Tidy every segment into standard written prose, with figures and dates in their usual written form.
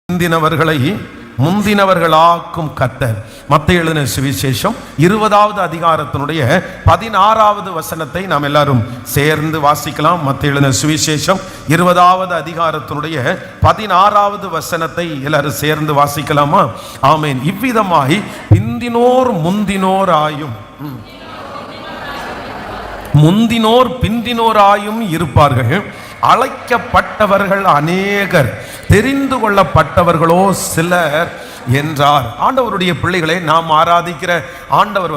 முந்தினவர்களை முந்தினவர்களாக்கும் கர்த்தர். மத்தேயு எழுதின சுவிசேஷம் 20வது அதிகாரத்தினுடைய 16வது வசனத்தை நாம் எல்லாரும் சேர்ந்து வாசிக்கலாம். மத்தேயு எழுதின சுவிசேஷம் 20வது அதிகாரத்தினுடைய 16வது வசனத்தை எல்லாரும் சேர்ந்து வாசிக்கலாமா? ஆமென். இவ்விதமாய் பிந்தினோர் முந்தினோராயும் முந்தினோர் பிந்தினோராயும் இருப்பார்கள். அழைக்கப்பட்டவர்கள் அநேகர், தெரிந்து கொள்ளப்பட்டவர்களோ சிலர் என்றார். ஆண்டவருடைய பிள்ளைகளை நாம் ஆராதிக்கிற ஆண்டவர்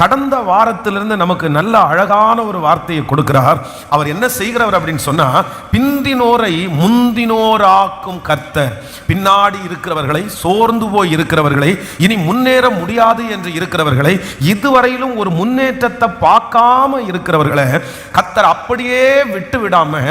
கடந்த வாரத்திலிருந்து நமக்கு நல்ல அழகான ஒரு வார்த்தையை கொடுக்கிறார். அவர் என்ன செய்கிறவர் அப்படின்னு சொன்னா, பிந்தினோரை முந்தினோராக்கும் கர்த்தர். பின்னாடி இருக்கிறவர்களை, சோர்ந்து போய் இருக்கிறவர்களை, இனி முன்னேற முடியாது என்று இருக்கிறவர்களை, இதுவரையிலும் ஒரு முன்னேற்றத்தை பார்க்காம இருக்கிறவர்களை கர்த்தர் அப்படியே விட்டு விடாம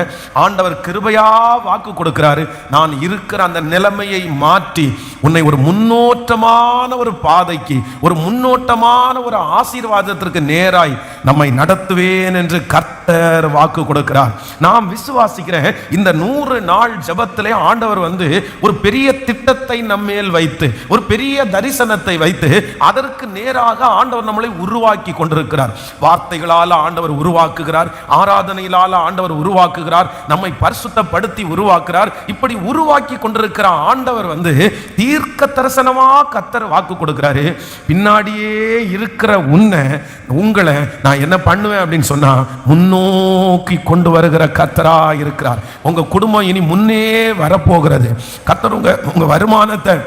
ஆண்டவர் கிருபையா வாக்கு கொடுக்கிறாரு. நான் இருக்கிற அந்த நிலைமையை மாற்றி உன்னை ஒரு முன்னோட்டமான ஒரு பாதைக்கு, ஒரு முன்னோட்டமான ஒரு ஆசீர்வாதத்திற்கு நேராய் நம்மை நடத்துவேன் என்று கர்த்தர் வாக்கு கொடுக்கிறார். நாம் விசுவாசிக்கிறேன். இந்த 100 நாள் ஜெபத்திலே ஆண்டவர் ஒரு பெரிய திட்டத்தை நம்மேல் வைத்து, ஒரு பெரிய தரிசனத்தை வைத்து, அதற்கு நேராக ஆண்டவர் நம்மளை உருவாக்கி கொண்டிருக்கிறார். வார்த்தைகளால் ஆண்டவர் உருவாக்குகிறார், ஆராதனையிலால் ஆண்டவர் உருவாக்குகிறார், நம்மை பரிசுத்தப்படுத்தி உருவாக்குகிறார். இப்படி உருவாக்கி கொண்டிருக்கிற ஆண்டவர் தீர்க்க தரிசனமா கர்த்தர் வாக்கு கொடுக்கிறாரு. பின்னாடியே இருக்கிற உங்களை நான் என்ன பண்ணுவேன் அப்படின்னு சொன்னா, முன்னோக்கி கொண்டு வருகிற கர்த்தரா இருக்கிறார். உங்க குடும்பம் இனி முன்னே வரப்போகிறது. கர்த்தர் உங்க வருமானத்தை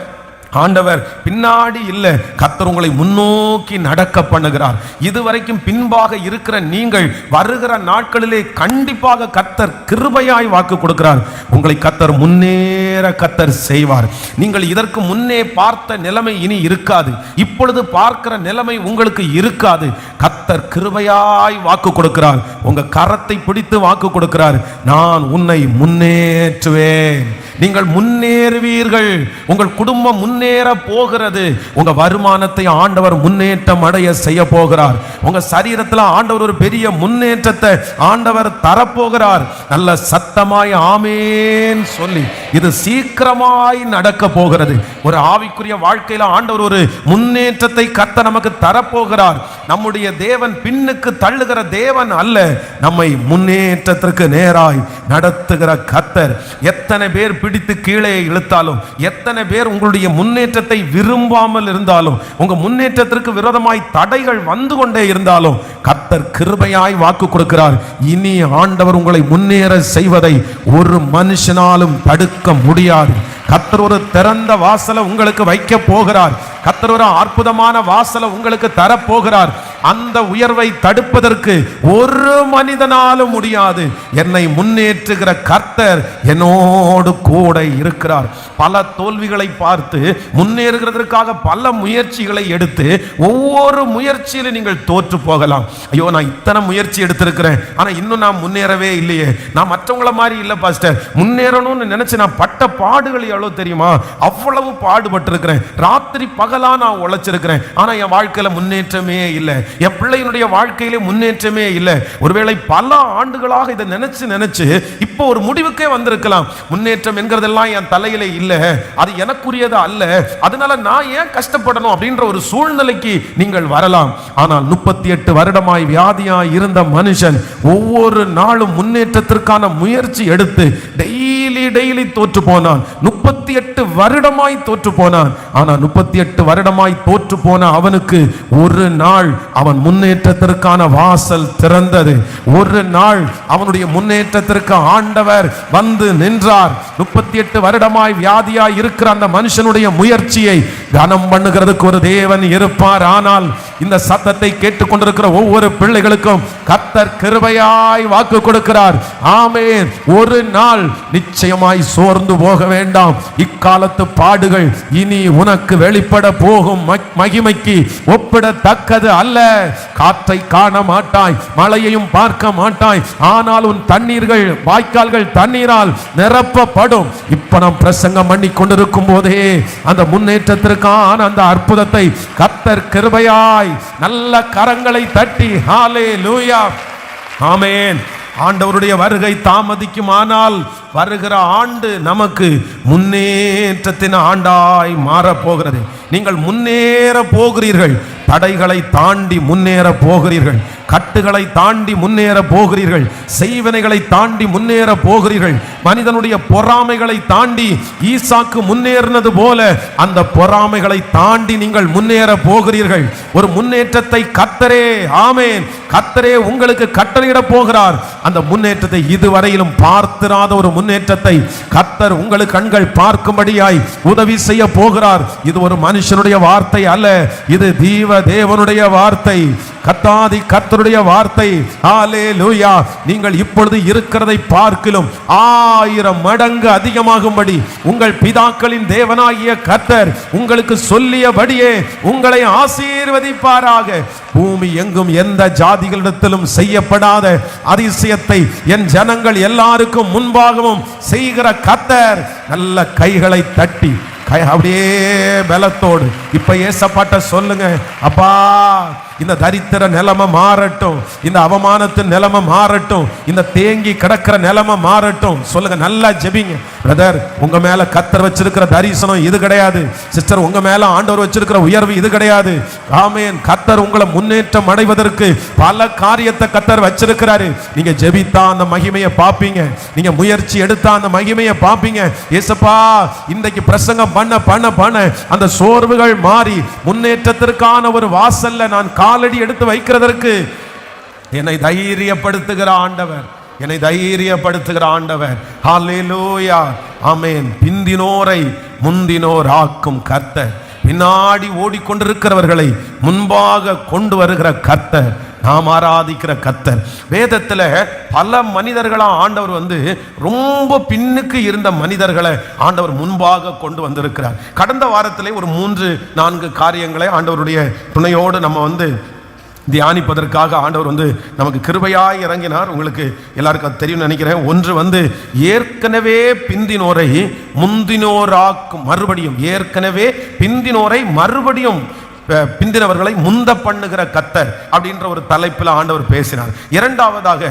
ஆண்டவர் பின்னாடி இல்லை, கர்த்தர் உங்களை முன்னோக்கி நடக்க பண்ணுகிறார். இதுவரைக்கும் பின்பாக இருக்கிற நீங்கள் வருகிற நாட்களிலே கண்டிப்பாக கர்த்தர் கிருபையாய் வாக்கு கொடுக்கிறார். உங்களை கர்த்தர் முன்னேற கர்த்தர் செய்வார். நீங்கள் இதற்கு முன்னே பார்த்த நிலைமை இனி இருக்காது. இப்பொழுது பார்க்கிற நிலைமை உங்களுக்கு இருக்காது. கர்த்தர் கிருபையாய் வாக்கு கொடுக்கிறார். உங்க கரத்தை பிடித்து வாக்கு கொடுக்கிறார். நான் உன்னை முன்னேற்றுவேன். நீங்கள் முன்னேறுவீர்கள். உங்கள் குடும்பம் முன்னேற போகிறது. உங்க வருமானத்தை ஆண்டவர் முன்னேற்றம் அடைய செய்ய போகிறார். உங்க சரீரத்தில் ஆண்டவர் ஒரு பெரிய முன்னேற்றத்தை ஆண்டவர் தரப்போகிறார். நல்ல சத்தமாய் ஆமேன் சொல்லி இது சீக்கிரமாய் நடக்க போகிறது. ஒரு ஆவிக்குரிய வாழ்க்கையில ஆண்டவர் ஒரு முன்னேற்றத்தை கர்த்தர் நமக்கு தரப்போகிறார். நம்முடைய தேவன் பின்னுக்கு தள்ளுகிற தேவன் அல்ல, நம்மை முன்னேற்றத்திற்கு நேராய் நடத்துகிற கர்த்தர். எத்தனை பேர் பிடித்து கீழே இழுத்தாலும், எத்தனை பேர் உங்களுடைய முன்னேற்றத்தை விரும்பாமல் இருந்தாலும், உங்க முன்னேற்றத்திற்கு விரோதமாய் தடைகள் வந்து கொண்டே இருந்தாலும், கர்த்தர் கிருபையாய் வாக்கு கொடுக்கிறார். இனி ஆண்டவர் உங்களை முன்னேற செய்வதை ஒரு மனுஷனாலும் தடுக்க முடியாது. கர்த்தர் ஒரு திறந்த வாசலை உங்களுக்கு வைக்க போகிறார். கர்த்தர் ஒரு அற்புதமான வாசலை உங்களுக்கு தரப்போகிறார். அந்த உயர்வை தடுப்பதற்கு ஒரு மனிதனாலும் முடியாது. என்னை முன்னேற்றுகிற கர்த்தர் என்னோடு கூட இருக்கிறார். பல தோல்விகளை பார்த்து முன்னேறுகிறதற்காக பல முயற்சிகளை எடுத்து ஒவ்வொரு முயற்சியிலும் நீங்கள் தோற்று போகலாம். ஐயோ, நான் இத்தனை முயற்சி எடுத்திருக்கிறேன், ஆனா இன்னும் நான் முன்னேறவே இல்லையே, நான் மற்றவங்கள மாதிரி இல்லை பாஸ்டர், முன்னேறணும்னு நினைச்சு நான் பட்ட பாடுகள் எவ்வளவு தெரியுமா, அவ்வளவு பாடுபட்டு இருக்கிறேன், ராத்திரி பகலா நான் உழைச்சிருக்கிறேன், ஆனா என் வாழ்க்கையில முன்னேற்றமே இல்லை, என் பிள்ளையினுடைய வாழ்க்கையிலே முன்னேற்றமே இல்லை. ஒருவேளை பல ஆண்டுகளாக இதை நினைச்சு இப்போ ஒரு முடிவுக்கே வந்திருக்கலாம். முன்னேற்றம் என்கிறதெல்லாம் என் தலையிலே இல்லை, அது எனக்குரியது அல்ல, அதனால நான் ஏன் கஷ்டப்படணும் அப்படின்ற ஒரு சூழ்நிலைக்கு நீங்கள் வரலாம். ஆனால் 38 வருடமாய் வியாதியாய் இருந்த மனுஷன் ஒவ்வொரு நாளும் முன்னேற்றத்திற்கான முயற்சி எடுத்து டெய்லி தோற்று போனான். 38 வருடமாய் தோற்று போனான். ஆனால் 38 வருடமாய் தோற்று போன அவனுக்கு ஒரு நாள் அவன் முன்னேற்றத்திற்கான வாசல் திறந்தது. ஒரு நாள் அவனுடைய முன்னேற்றத்திற்கு ஆண்டவர் வந்து நின்றார். 38 வருடமாய் வியாதியாய் இருக்கிற அந்த மனுஷனுடைய முயற்சியை கனம் பண்ணுகிறதுக்கு ஒரு தேவன் இருப்பார். ஆனால் இந்த சத்தத்தை கேட்டுக்கொண்டிருக்கிற ஒவ்வொரு பிள்ளைகளுக்கும் கர்த்தர் கிருபையாய் வாக்கு கொடுக்கிறார். ஆமென். ஒரு நாள் நிச்சயமாய் சோர்ந்து போக வேண்டாம். இக்காலத்து பாடுகள் இனி உனக்கு வெளிப்பட போகும் மகிமைக்கு ஒப்பிடத்தக்கது அல்ல. காற்றை காண மாட்டாய், மழையையும் பார்க்க மாட்டாய், ஆனால் உன் தண்ணீர்கள், வாய்க்கால்கள் தண்ணீரால் நிரப்பப்படும். இப்ப நாம் பிரசங்கம் பண்ணி கொண்டிருக்கும் போதே அந்த முன்னேற்றத்திற்கான அந்த அற்புதத்தை கர்த்தர் கிருபையாய் நல்ல கரங்களை தட்டி ஹalleluya ஆமென் ஆண்டவருடைய வருகை தாமதிக்குமானால் வருகிற ஆண்டு நமக்கு முன்னேற்றத்தின் ஆண்டாய் மாறப்போகிறது. நீங்கள் முன்னேற போகிறீர்கள். தடைகளை தாண்டி முன்னேற போகிறீர்கள். கட்டுகளை தாண்டி முன்னேற போகிறீர்கள். செய்வனைகளை தாண்டி முன்னேற போகிறீர்கள். மனிதனுடைய பொறாமைகளை தாண்டி ஈசாக்கு முன்னேறினது போல அந்த பொறாமைகளை தாண்டி நீங்கள் முன்னேற போகிறீர்கள். ஒரு முன்னேற்றத்தை கர்த்தரே, ஆமென், கர்த்தரே உங்களுக்கு கட்டளையிட போகிறார். அந்த முன்னேற்றத்தை இதுவரையிலும் பார்த்திராத ஒரு முன்னேற்றத்தை கர்த்தர் உங்களுக்கு கண்கள் பார்க்கும்படியாய் உதவி செய்ய போகிறார். இது ஒரு மனுஷனுடைய வார்த்தை அல்ல, இது தேவனுடைய வார்த்தை, கர்த்தாதி கர்த்தருடைய வார்த்தை. ஹல்லேலூயா. நீங்கள் இப்பொழுது இருக்கிறதை பார்க்கிலும் 1000 மடங்கு அதிகமாகும்படி உங்கள் பிதாக்களின் தேவனாகிய கர்த்தர் உங்களுக்கு சொல்லியபடியே உங்களை ஆசீர்வதிப்பாராக. பூமி எங்கும் எந்த ஜாதிகளிடத்திலும் செய்யப்படாத அதிசயத்தை என் ஜனங்கள் எல்லாருக்கும் முன்பாகவும் செய்கிற கர்த்தர் நல்ல கைகளை தட்டி அப்படியே பலத்தோடு இப்ப ஏசப்பாட்ட சொல்லுங்க, அப்பா இந்த தரித்திர நிலைமை மாறட்டும், இந்த அவமானத்தின் நிலைமை மாறட்டும், இந்த தேங்கி கிடக்கிற நிலைமை மாறட்டும். சொல்லுங்க, நல்லா ஜெபிங்க. பிரதர், உங்க மேல கர்த்தர் வச்சிருக்கிற தரிசனம் இது கிடையாது. சிஸ்டர், உங்க மேல ஆண்டவர் வச்சிருக்கிற உயர்வு இது கிடையாது. ஆமென். கர்த்தர் உங்களை முன்னேற்றம் அடைவதற்கு பல காரியத்தை கர்த்தர் வச்சிருக்கிறாரு. நீங்க ஜெபித்தா அந்த மகிமையை பாப்பீங்க. நீங்க முயற்சி எடுத்தா அந்த மகிமையை பாப்பீங்க. ஏசப்பா, இன்றைக்கு பிரசங்கம் பண்ண பண்ண பண்ண அந்த சோர்வுகள் மாறி முன்னேற்றத்திற்கான ஒரு வாசல்ல நான் காலடி எடுத்து வைக்கிறதற்கு என்னை தைரியப்படுத்துகிற ஆண்டவர், என்னை தைரியப்படுத்துகிற ஆண்டவர். ஹல்லேலூயா, ஆமென். பிந்தினோரை முந்தினோர் ஆக்கும் கர்த்தர், பின்னாடி ஓடிக்கொண்டிருக்கிறவர்களை முன்பாக கொண்டு வருகிற கர்த்தர், நாம் ஆராதிக்கிற கர்த்தர். வேதத்துல பல மனிதர்களா ஆண்டவர் ரொம்ப பின்னுக்கு இருந்த மனிதர்களை ஆண்டவர் முன்பாக கொண்டு வந்திருக்கிறார். கடந்த வாரத்திலே ஒரு 3-4 காரியங்களை ஆண்டவருடைய துணையோடு நம்ம தியானிப்பதற்காக ஆண்டவர் நமக்கு கிருபையாய் இறங்கினார். உங்களுக்கு எல்லாருக்கும் அது தெரியும் நினைக்கிறேன். ஒன்று ஏற்கனவே பிந்தினோரை முந்தினோராக்கும், மறுபடியும் ஏற்கனவே பிந்தினோரை மறுபடியும் பிந்தினவர்களை முந்த பண்ணுகிற கர்த்தர் அப்படின்ற ஒரு தலைப்பில் ஆண்டவர் பேசினார். இரண்டாவதாக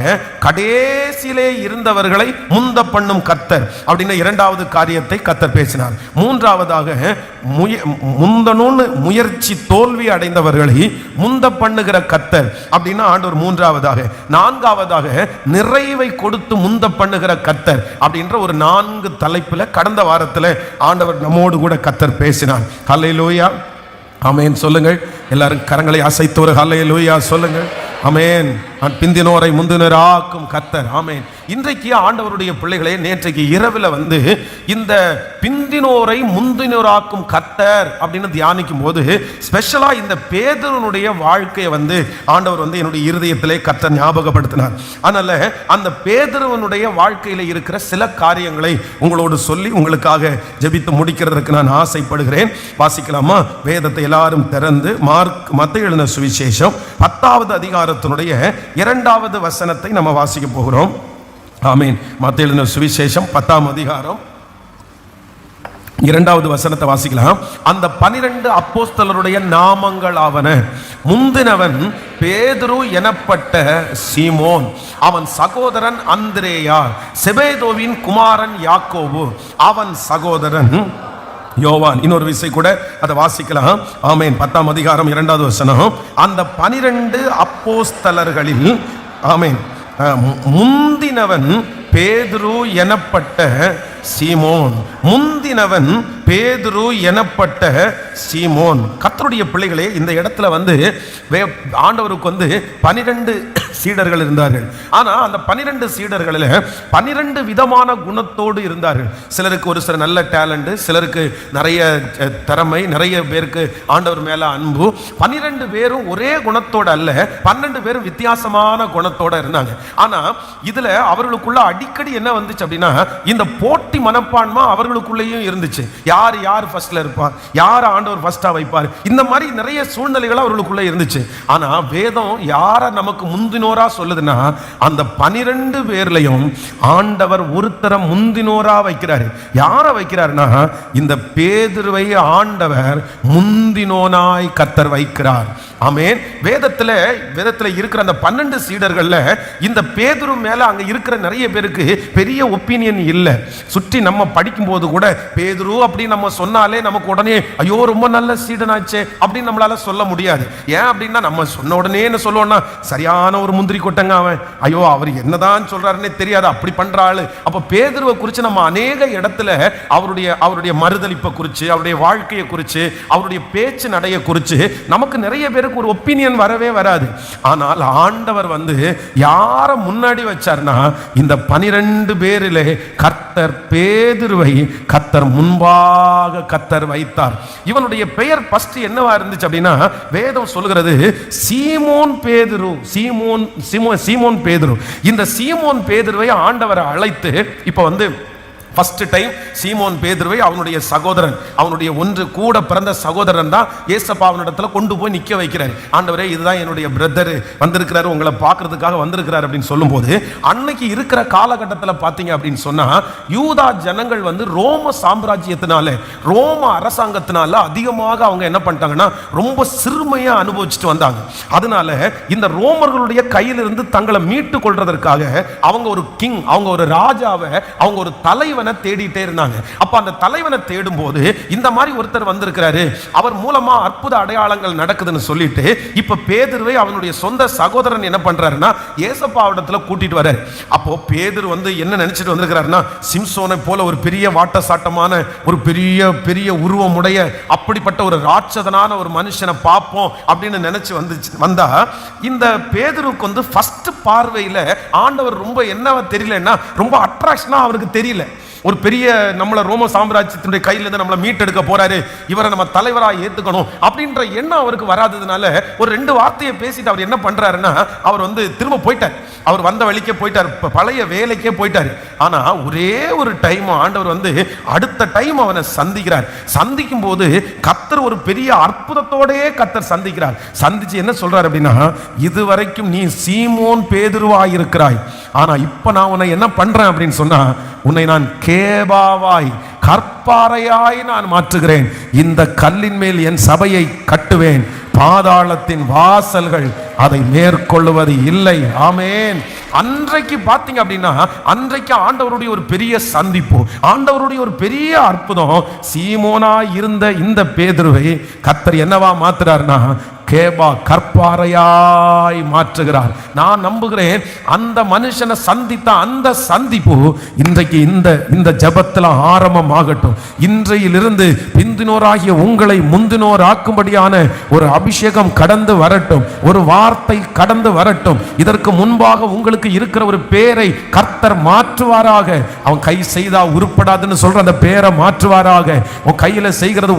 கடைசியிலே இருந்தவர்களை முந்த பண்ணும் கர்த்தர் அப்படின்னு இரண்டாவது காரியத்தை கர்த்தர் பேசினார். மூன்றாவதாக முந்தணும்னு முயற்சி தோல்வி அடைந்தவர்களை முந்த பண்ணுகிற கர்த்தர் அப்படின்னு ஆண்டவர் மூன்றாவதாக. நான்காவதாக நிறைவை கொடுத்து முந்த பண்ணுகிற கர்த்தர் அப்படின்ற ஒரு 4 தலைப்பில் கடந்த வாரத்தில் ஆண்டவர் நம்மோடு கூட கர்த்தர் பேசினார். ஹல்லேலூயா, ஆமென். சொல்லுங்கள் எல்லாரும், கரங்களை அசைத்து ஒரு ஹல்லேலூயா சொல்லுங்கள். ஆமென். பிந்தினோரை முந்தினராக்கும் கர்த்தர். ஆமென். இன்றைக்கு ஆண்டவருடைய பிள்ளைகளே, நேற்றைக்கு இரவில் இந்த பிந்தினோரை முந்தினோராக்கும் கர்த்தர் அப்படின்னு தியானிக்கும் போது ஸ்பெஷலா இந்த பேதுருனுடைய வாழ்க்கையை ஆண்டவர் என்னுடைய இருதயத்திலே கர்த்தர் ஞாபகப்படுத்தினார். அதனால அந்த பேதுருவனுடைய வாழ்க்கையில இருக்கிற சில காரியங்களை உங்களோடு சொல்லி உங்களுக்காக ஜெபித்து முடிக்கிறதுக்கு நான் ஆசைப்படுகிறேன். வாசிக்கலாமா? வேதத்தை எல்லாரும் திறந்து மத்தேயு எழுதின சுவிசேஷம் 10வது அதிகாரத்தினுடைய 2வது வசனத்தை நம்ம வாசிக்க போகிறோம். ஆமென். மத்தேயு எழுதின சுவிசேஷம் 10ஆம் அதிகாரம் 2வது வசனத்தை வாசிக்கலாம். அந்த 12 அப்போஸ்தலருடைய நாமங்கள் ஆவன: முந்தினவன் பேதுரு எனப்பட்ட சீமோன், அவன் சகோதரன் அந்திரேயா, செபேதோவின் குமாரன் யாக்கோபு, அவன் சகோதரன் யோவான். இன்னொரு விசை கூட அதை வாசிக்கலாம். ஆமென். 10ஆம் அதிகாரம் 2வது வசனம். அந்த 12 அப்போஸ்தலர்களில், ஆமென், முந்தினவன் பேதுரு எனப்பட்ட சீமோன், முந்தினவன் பேதுரு எனப்பட்ட சீமோன். கர்த்தருடைய பிள்ளைகளே, இந்த இடத்துல ஆண்டவருக்கு 12 சீடர்கள் இருந்தார்கள். ஆனா அந்த 12 சீடர்களில் 12 விதமான குணத்தோடு இருந்தார்கள். சிலருக்கு ஒரு சில நல்ல டேலண்ட், சிலருக்கு நிறைய திறமை, நிறைய பேருக்கு ஆண்டவர் மேல அன்பு. 12 பேரும் ஒரே குணத்தோட அல்ல, 12 பேரும் வித்தியாசமான குணத்தோட இருந்தாங்க. ஆனா இதுல அவர்களுக்குள்ள அடிக்கடி என்ன வந்துச்சு அப்படின்னா, இந்த போட்டி மனப்பான்மை அவர்களுக்குள்ளேயும் இருந்துச்சு. யார் ஃபர்ஸ்ட்ல இருப்பா, யார் ஆண்டவர் ஃபர்ஸ்டா வைப்பார். இந்த மாதிரி நிறைய சூழ்நிலைகள் அவர்களுக்குள்ள இருந்துச்சு. ஆனா வேதம் யார நமக்கு முந்தினோரா சொல்லுதுன்னா, அந்த 12 பேர்லயும் ஆண்டவர் ஒருத்தரை முந்தினோரா வைக்கிறாரு. யார வைக்கிறாருன்னா, இந்த பேதுருவை ஆண்டவர் முந்தினோனாய் கர்த்தர் வைக்கிறார். ஆமென். வேதத்துல இருக்கிற அந்த 12 சீடர்கள்ல இந்த பேதுரு மேல அங்க இருக்கிற நிறைய பேருக்கு பெரிய ஒப்பீனியன் இல்ல. சுற்றி நம்ம படிக்கும் போது கூட பேதுரு அப்படி நம்ம சொன்னாலே நமக்கு உடனே ஐயோ ரொம்ப நல்ல சீடனாச்சே அப்படின்னு நம்மளால சொல்ல முடியாது. ஏன் அப்படின்னா, நம்ம சொன்ன உடனே என்ன சொல்லுவோம்னா, சரியான ஒரு முந்திரி கொட்டங்க அவன், ஐயோ அவர் என்னதான் சொல்றாருன்னே தெரியாது, அப்படி பண்ற ஆளு. அப்ப பேதுருவை குறித்து நம்ம அநேக இடத்துல அவருடைய மறுதலிப்பை குறித்து, அவருடைய வாழ்க்கையை குறித்து, அவருடைய பேச்சு நடைய குறித்து நமக்கு நிறைய பேருக்கு ஒரு ஒப்பீனியன் வரவே வராது. ஆனால் ஆண்டவர் யார முன்னாடி வச்சார்னா, இந்த 12 பேரிலே கர்த்தர் பேதுருவை கர்த்தர் முன்பாக கர்த்தர் வைத்தார். இவனுடைய பெயர் ஃபர்ஸ்ட் என்னவா இருந்துச்சு அப்படின்னா, வேதம் சொல்கிறது சீமோன் பேதுரு. சீமோன் பேதுரு. இந்த சீமோன் பேதுருவை ஆண்டவர் அழைத்து இப்ப ஃபர்ஸ்ட் டைம் சீமோன் பேதுருவை அவனுடைய சகோதரன், அவனுடைய ஒன்று கூட பிறந்த சகோதரன் தான் ஏசப்பா அவனிடத்துல கொண்டு போய் நிக்க வைக்கிறார். ஆண்டவரே இதுதான் என்னுடைய பிரதர் வந்திருக்கிறாரு, உங்களை பார்க்கறதுக்காக வந்திருக்கிறார் அப்படின்னு சொல்லும்போது, அன்னைக்கு இருக்கிற காலகட்டத்தில் பார்த்தீங்க அப்படின்னு சொன்னா, யூதா ஜனங்கள் ரோம சாம்ராஜ்யத்தினால, ரோம அரசாங்கத்தினால அதிகமாக அவங்க என்ன பண்ணிட்டாங்கன்னா ரொம்ப சிறுமையா அனுபவிச்சுட்டு வந்தாங்க. அதனால இந்த ரோமர்களுடைய கையிலிருந்து தங்களை மீட்டு கொள்றதற்காக அவங்க ஒரு கிங், அவங்க ஒரு ராஜாவை, அவங்க ஒரு தலைவனை தேடிட்டே இருந்தாங்க. அப்ப அந்த தலைவனை தேடும் போது இந்த மாதிரி ஒருத்தர் வந்திருக்கிறாரு, அவர் மூலமா அற்புத அடையாளங்கள் நடக்குதுன்னு சொல்லிட்டு இப்ப பேதுருவை அவனுடைய சொந்த சகோதரன் என்ன பண்றாருன்னா ஏசப்பாவிடத்துல கூட்டிட்டு வர்றாரு. அப்போ பேதுரு என்ன நினைச்சிட்டு வந்திருக்கிறாருன்னா, சிம்சோனை போல ஒரு பெரிய வாட்டசாட்டமான ஒரு பெரிய உருவமுடைய அப்படிப்பட்ட ஒரு ராட்சதனான ஒரு மனுஷனை பார்ப்போம் அப்படின்னு நினைச்சு வந்தா, இந்த பேதுருக்கு ஃபர்ஸ்ட் பார்வையில ஆண்டவர் ரொம்ப என்னவா தெரியலன்னா, ரொம்ப அட்ராக்ஷனா அவருக்கு தெரியல. ஒரு பெரிய நம்மளை ரோம சாம்ராஜ்யத்தினுடைய கையிலிருந்து நம்மளை மீட்டெடுக்க போறாரு, இவரை நம்ம தலைவராக ஏத்துக்கணும் அப்படின்ற எண்ணம் அவருக்கு வராததுனால ஒரு 2 வார்த்தையை பேசிட்டு அவர் என்ன பண்றாருன்னா, அவர் திரும்ப போயிட்டார். அவர் வந்த வழிக்கே போயிட்டார், பழைய வேலைக்கே போயிட்டார். ஆனா ஒரே ஒரு டைம் ஆண்டவர் அடுத்த டைம் அவனை சந்திக்கிறார். சந்திக்கும் போது கர்த்தர் ஒரு பெரிய அற்புதத்தோடே கர்த்தர் சந்திக்கிறார். சந்திச்சு என்ன சொல்றார் அப்படின்னா, இதுவரைக்கும் நீ சீமோன் பேதுருவாய் இருக்கிறாய், ஆனா இப்ப நான் உன்னை என்ன பண்றேன் அப்படின்னு சொன்னா, உன்னை நான் கேபாவாய், கற்பாறையாய் நான் மாற்றுகிறேன். இந்த கல்லின் மேல் என் சபையை கட்டுவேன், பாதாளத்தின் வாசல்கள் அதை மேற்கொள்ளுவது இல்லை. ஆமென். அன்றைக்கு பாத்தீங்க அப்படின்னா, அன்றைக்கு ஆண்டவருடைய ஒரு பெரிய சந்திப்பு, ஆண்டவருடைய ஒரு பெரிய அற்புதம். சீமோனா இருந்த இந்த பேதுருவை கர்த்தர் என்னவா மாத்துறாருன்னா, கேபா, கற்பாறையாய் மாற்றுகிறார். நான் நம்புகிறேன் அந்த மனுஷனை சந்தித்த அந்த சந்திப்பு இன்றைக்கு இந்த ஜெபத்தில் ஆரம்பமாகட்டும். இன்றையிலிருந்து பிந்தினோராகிய உங்களை முந்தினோர் ஆக்கும்படியான ஒரு அபிஷேகம் கடந்து வரட்டும், ஒரு வார்த்தை கடந்து வரட்டும். இதற்கு முன்பாக உங்களுக்கு இருக்கிற ஒரு பேரை கர்த்தர் மாற்றுவாராக. அவன் கை செய்தா உருப்படாதுன்னு சொல்ற அந்த பேரை மாற்றுவாராக. உன் கையில செய்கிறது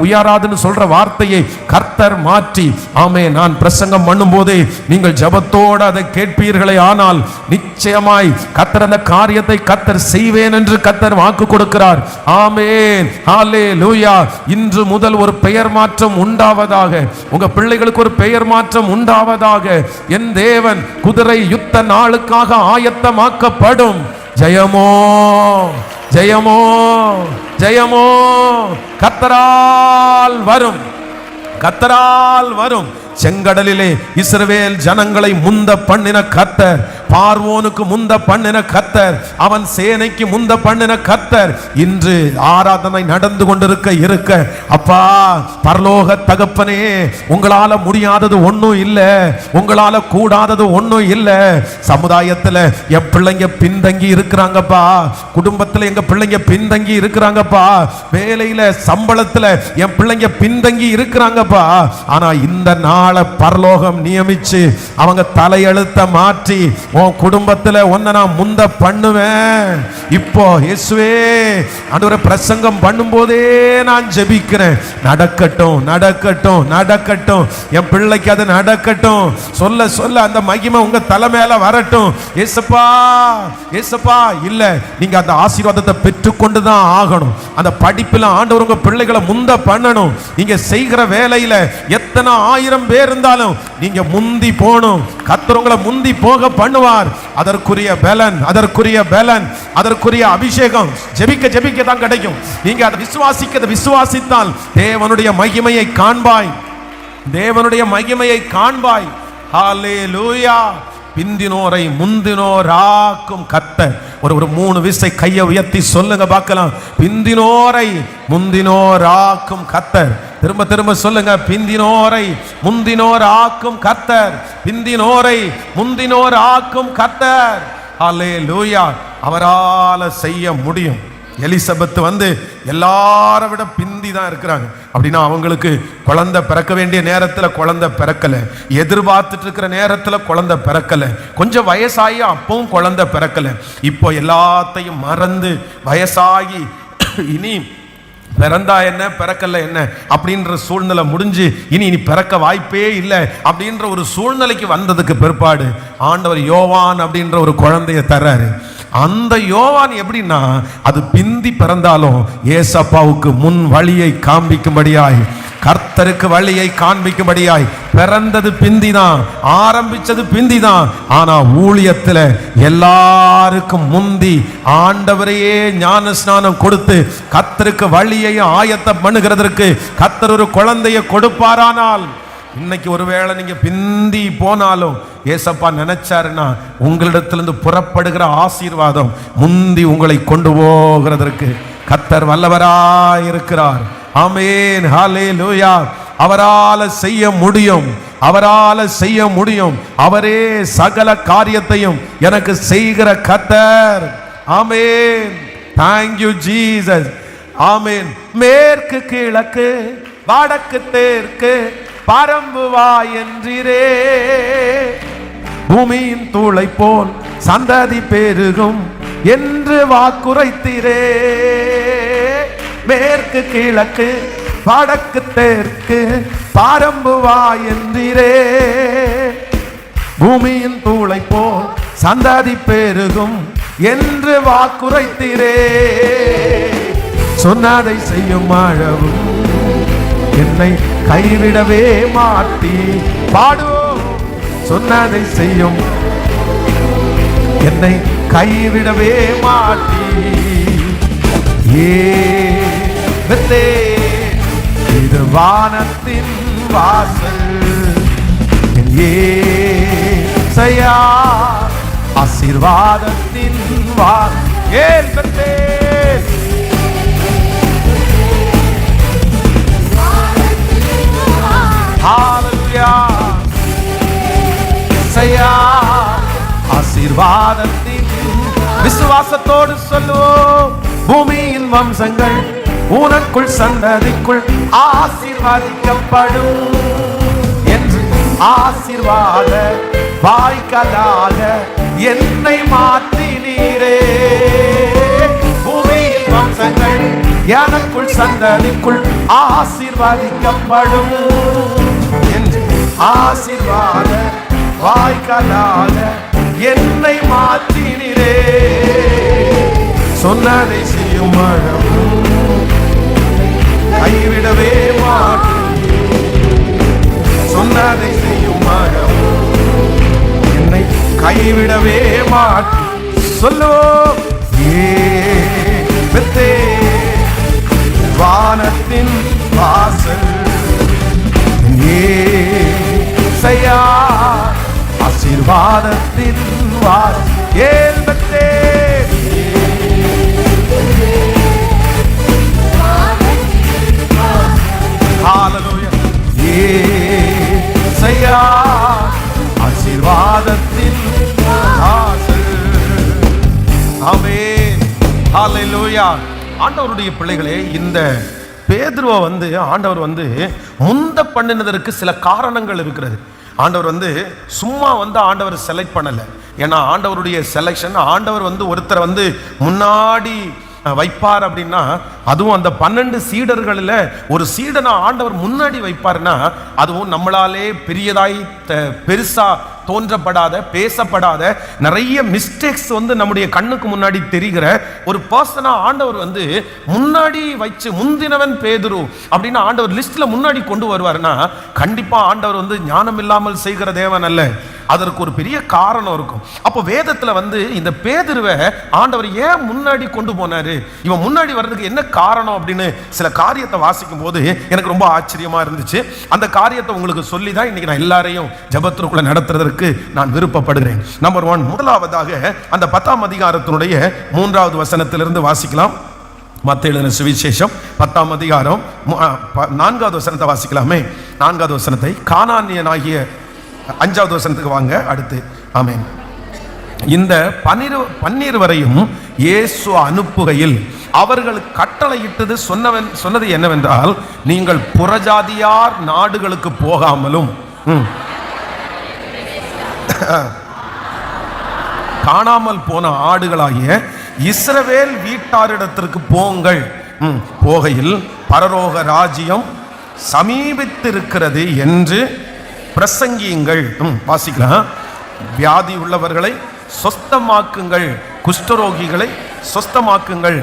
உயராதுன்னு சொல்ற வார்த்தையை கர்த்தர் மாற்றி, ஆமே, நான் பிரசங்கம் பண்ணும் போதே நீங்கள் ஜெபத்தோடு அதை கேட்பீர்களே, ஆனால் நிச்சயமாய் கர்த்தர் அந்த காரியத்தை கர்த்தர் செய்வேன் என்று கர்த்தர் வாக்கு கொடுக்கிறார். ஆமென், ஹல்லேலூயா. இன்று முதல் ஒரு பெயர் மாற்றம் உண்டாவதாக, உங்க பிள்ளைகளுக்கு ஒரு பெயர் மாற்றம் உண்டாவதாக. என் தேவன் குதிரை யுத்த நாளுக்காக ஆயத்தமாக்கப்படும். ஜெயமோ ஜெயமோ ஜெயமோ கர்த்தரால் வரும், கர்த்தரால் வரும். செங்கடலிலே இஸ்ரவேல் ஜனங்களை முந்த பண்ணின கர்த்தர், பார்வோனுக்கு முந்த பண்ணின கர்த்தர், அவன் சேனைக்கு முந்த பண்ணின கர்த்தர் இன்று ஆராதனை நடந்து கொண்டிருக்க அப்பா பரலோக தகப்பனே, உங்களால முடியாதது ஒன்றும் இல்லை, உங்களால கூடாதது ஒன்றும் இல்லை. சமுதாயத்தில் என் பிள்ளைங்க பின்தங்கி இருக்கிறாங்கப்பா, குடும்பத்தில் எங்க பிள்ளைங்க பின்தங்கி இருக்கிறாங்கப்பா, வேலையில சம்பளத்தில் என் பிள்ளைங்க பின்தங்கி இருக்கிறாங்கப்பா. ஆனா இந்த நாளை பரலோகம் நியமிச்சு அவங்க தலையெழுத்த மாற்றி உன் குடும்பத்துல உன்னை நான் முந்த பண்ணுவேன். இப்போ இயேசுவே ஆண்டவரே பிரசங்கம் பண்ணும்போதே நான் ஜெபிக்கிறேன், நடக்கட்டும் நடக்கட்டும் நடக்கட்டும், என் பிள்ளைக்கு அது நடக்கட்டும். சொல்ல சொல்ல அந்த மகிமை உங்க தலை மேல வரட்டும். ஏசப்பா ஏசப்பா. இல்ல, நீங்க அந்த ஆசீர்வாதத்தை பெற்றுக்கொண்டுதான் ஆகணும். அந்த படிப்புல ஆண்டவர் உங்க பிள்ளைகளை முந்த பண்ணணும். நீங்க செய்கிற வேலையில எத்தனை 1000 பேர் இருந்தாலும் நீங்க முந்தி போகணும். கர்த்தர் உங்களை முந்தி போக பண்ணுவார். அதற்குரிய பலன், அதற்குரிய பலன், அதற்குரிய அபிஷேகம் ஜெபிக்க ஜெபிக்க தான் கிடைக்கும். நீங்க அதை விசுவாசித்தால் தேவனுடைய மகிமையை காண்பாய், தேவனுடைய மகிமையை காண்பாய். ஹல்லேலூயா. பிந்தினோரை முந்தினோராக்கும் கர்த்தர். ஒரு 3 விசை கையை உயர்த்தி சொல்லுங்க பார்க்கலாம். பிந்தினோரை முந்தினோராக்கும் கர்த்தர். திரும்ப திரும்ப சொல்லுங்க. பிந்தினோரை முந்தினோராக்கும் கர்த்தர். பிந்தினோரை முந்தினோராக்கும் கர்த்தர். ஹல்லேலூயா. அவரால செய்ய முடியும். எலிசபெத் எல்லாரை விட பிந்தி தான் இருக்கிறாங்க. அப்படின்னா அவங்களுக்கு குழந்தை பிறக்க வேண்டிய நேரத்தில் குழந்தை பிறக்கல, எதிர்பார்த்துட்டு இருக்கிற நேரத்தில் குழந்தை பிறக்கல, கொஞ்சம் வயசாகி அப்பவும் குழந்தை பிறக்கல. இப்போ எல்லாத்தையும் மறந்து வயசாகி இனி பிறந்தா என்ன பிறக்கல என்ன அப்படின்ற சூழ்நிலை முடிஞ்சு இனி பிறக்க வாய்ப்பே இல்லை அப்படின்ற ஒரு சூழ்நிலைக்கு வந்ததுக்கு பிற்பாடு ஆண்டவர் யோவான் அப்படின்ற ஒரு குழந்தைய தர்றாரு. அந்த யோவான் எப்படின்னா, அது பிந்தி பிறந்தாலும் ஏசப்பாவுக்கு முன் வழியை காண்பிக்கும்படியாய், கர்த்தருக்கு வழியை காண்பிக்கும்படியாய் பிறந்தது பிந்திதான், ஆரம்பிச்சது பிந்திதான். ஆனா ஊழியத்தில் எல்லாருக்கும் முந்தி ஆண்டவரையே ஞான ஸ்நானம் கொடுத்து கர்த்தருக்கு வழியை ஆயத்தம் பண்ணுகிறதற்கு கர்த்தர் ஒரு குழந்தையை கொடுப்பாரானால், இன்னைக்கு ஒருவேளை நீங்க பிந்தி போனாலும் ஏசப்பா நினைச்சாருன்னா உங்களிடத்திலிருந்து புறப்படுகிற ஆசீர்வாதம் முந்தி உங்களை கொண்டு போகிறதற்கு கர்த்தர் வல்லவராய் இருக்கிறார். ஆமென். ஹல்லேலூயா. அவரால செய்ய முடியும், அவரால செய்ய முடியும். அவரே சகல காரியத்தையும் எனக்கு செய்கிற கர்த்தர். ஆமென். Thank you Jesus. ஆமென். மேற்கு கிழக்கு வடக்கு தெற்கு பரம்புவா என்றீரே, பூமியின் தூளை போல் சந்ததி பெருகும் என்று வாக்குரைத்தீரே. மேற்கு கிழக்கு வடக்கு தெற்கு பரம்புவா என்றீரே, பூமியின் தூளை போல் சந்ததி பெருகும் என்று வாக்குரைத்தீரே. சொன்னதை செய்யும் அளவும் என்னை கைவிடவே மாட்டி பாடுவோம். சொன்னதை செய்யும் என்னை கைவிடவே மாட்டி. இது வானத்தின் வாசல், ஏசையா ஆசீர்வாதத்தின் வாசல். ஹல்லேலூயா. இயேசையா ஆசீர்வாதத்தின் விசுவாசத்தோடு சொல்லுவோம். பூமியின் வம்சங்கள் உனக்குள் சந்ததிக்குள் ஆசீர்வதிக்கப்படும் என்று ஆசீர்வாத வாய்க்காலாக என்னை மாற்றினீரே. பூமியின் வம்சங்கள் எனக்குள் சந்ததிக்குள் ஆசீர்வதிக்கப்படும் என்று ஆசீர்வாத வாய்க்காலாக என்னை மாற்றினீரே. சொன்னதை செய்யும் அளவும் கைவிடவே மாட்டேன். சொன்னதை செய்யும் அளவும் என்னை கைவிடவே மாட்டேன். சொல்லுவோம். வானத்தின் வாசல், ஏசையா ஆசீர்வாதத்தின் வாசல். ஹல்லேலூயா. ஏசையா ஆசீர்வாதத்தின் வாசல். ஆமென். ஹல்லேலூயா. ஆண்டவருடைய பிள்ளைகளே, இந்த பேதுருவை ஆண்டவர் முந்த பண்ணினதற்கு சில காரணங்கள் இருக்கிறது. ஆண்டவர் சும்மா ஆண்டவர் செலக்ட் பண்ணல. ஏன்னா ஆண்டவருடைய செலக்ஷன், ஆண்டவர் வந்து ஒருத்தரை வந்து முன்னாடி வைப்பார் அப்படின்னா, அதுவும் அந்த 12 சீடர்களில் ஒரு சீடனை ஆண்டவர் முன்னாடி வைப்பார்னா, அதுவும் நம்மளாலே பெரியதாய் பெருசா தோன்றப்படாத, பேசப்படாத, நிறைய மிஸ்டேக்ஸ் வந்து நம்முடைய கண்ணுக்கு முன்னாடி தெரிகிற ஒரு பர்சனா ஆண்டவர் வந்து முன்னாடி வச்சு, முந்தினவன் பேதுரு அப்படின்னு ஆண்டவர் லிஸ்ட்ல முன்னாடி கொண்டு வருவார்னா, கண்டிப்பா ஆண்டவர் வந்து ஞானம் இல்லாமல் செய்கிற தேவன் அல்ல. அதற்கு ஒரு பெரிய காரணம் இருக்கும். அப்போ வேதத்துல வந்து இந்த பேதுருவை ஆண்டவர் ஏன் முன்னாடி கொண்டு போனாரு, இவன் முன்னாடி வர்றதுக்கு என்ன காரணம் அப்படின்னு சில காரியத்தை வாசிக்கும் போது எனக்கு ரொம்ப ஆச்சரியமா இருந்துச்சு. அந்த காரியத்தை உங்களுக்கு சொல்லி தான் இன்னைக்கு நான் எல்லாரையும் ஜெபத்திற்குள்ள நடத்துறதற்கு நான் விருப்பப்படுகிறேன். நம்பர் 1, முதலாவதாக அந்த 10ஆம் அதிகாரத்தினுடைய 3வது வசனத்திலிருந்து வாசிக்கலாம். மத்தேயு எழுதின சுவிசேஷம் 10ஆம் அதிகாரம் 4வது வசனத்தை வாசிக்கலாமே. 4வது வசனத்தை, கானானியனாகிய 5வது வசனத்துக்கு வாங்க அடுத்து. ஆமென். இந்த 12 வரையும் இயேசு அனுப்புகையில் அவர்களுக்கு கட்டளையிட்டது சொன்னது என்னவென்றால், நீங்கள் புறஜாதியார் நாடுகளுக்கு போகாமலும் காணாமல் போன ஆடுகளாகிய இஸ்ரவேல் வீட்டாரிடத்திற்கு போங்கள், போகையில் பரலோக ராஜ்யம் சமீபித்திருக்கிறது என்று பிரசங்கியுங்கள். வாசிக்கலாம். வியாதி உள்ளவர்களை சொஸ்தமாக்குங்கள், குஷ்டரோகிகளை சொஸ்தமாக்குங்கள்,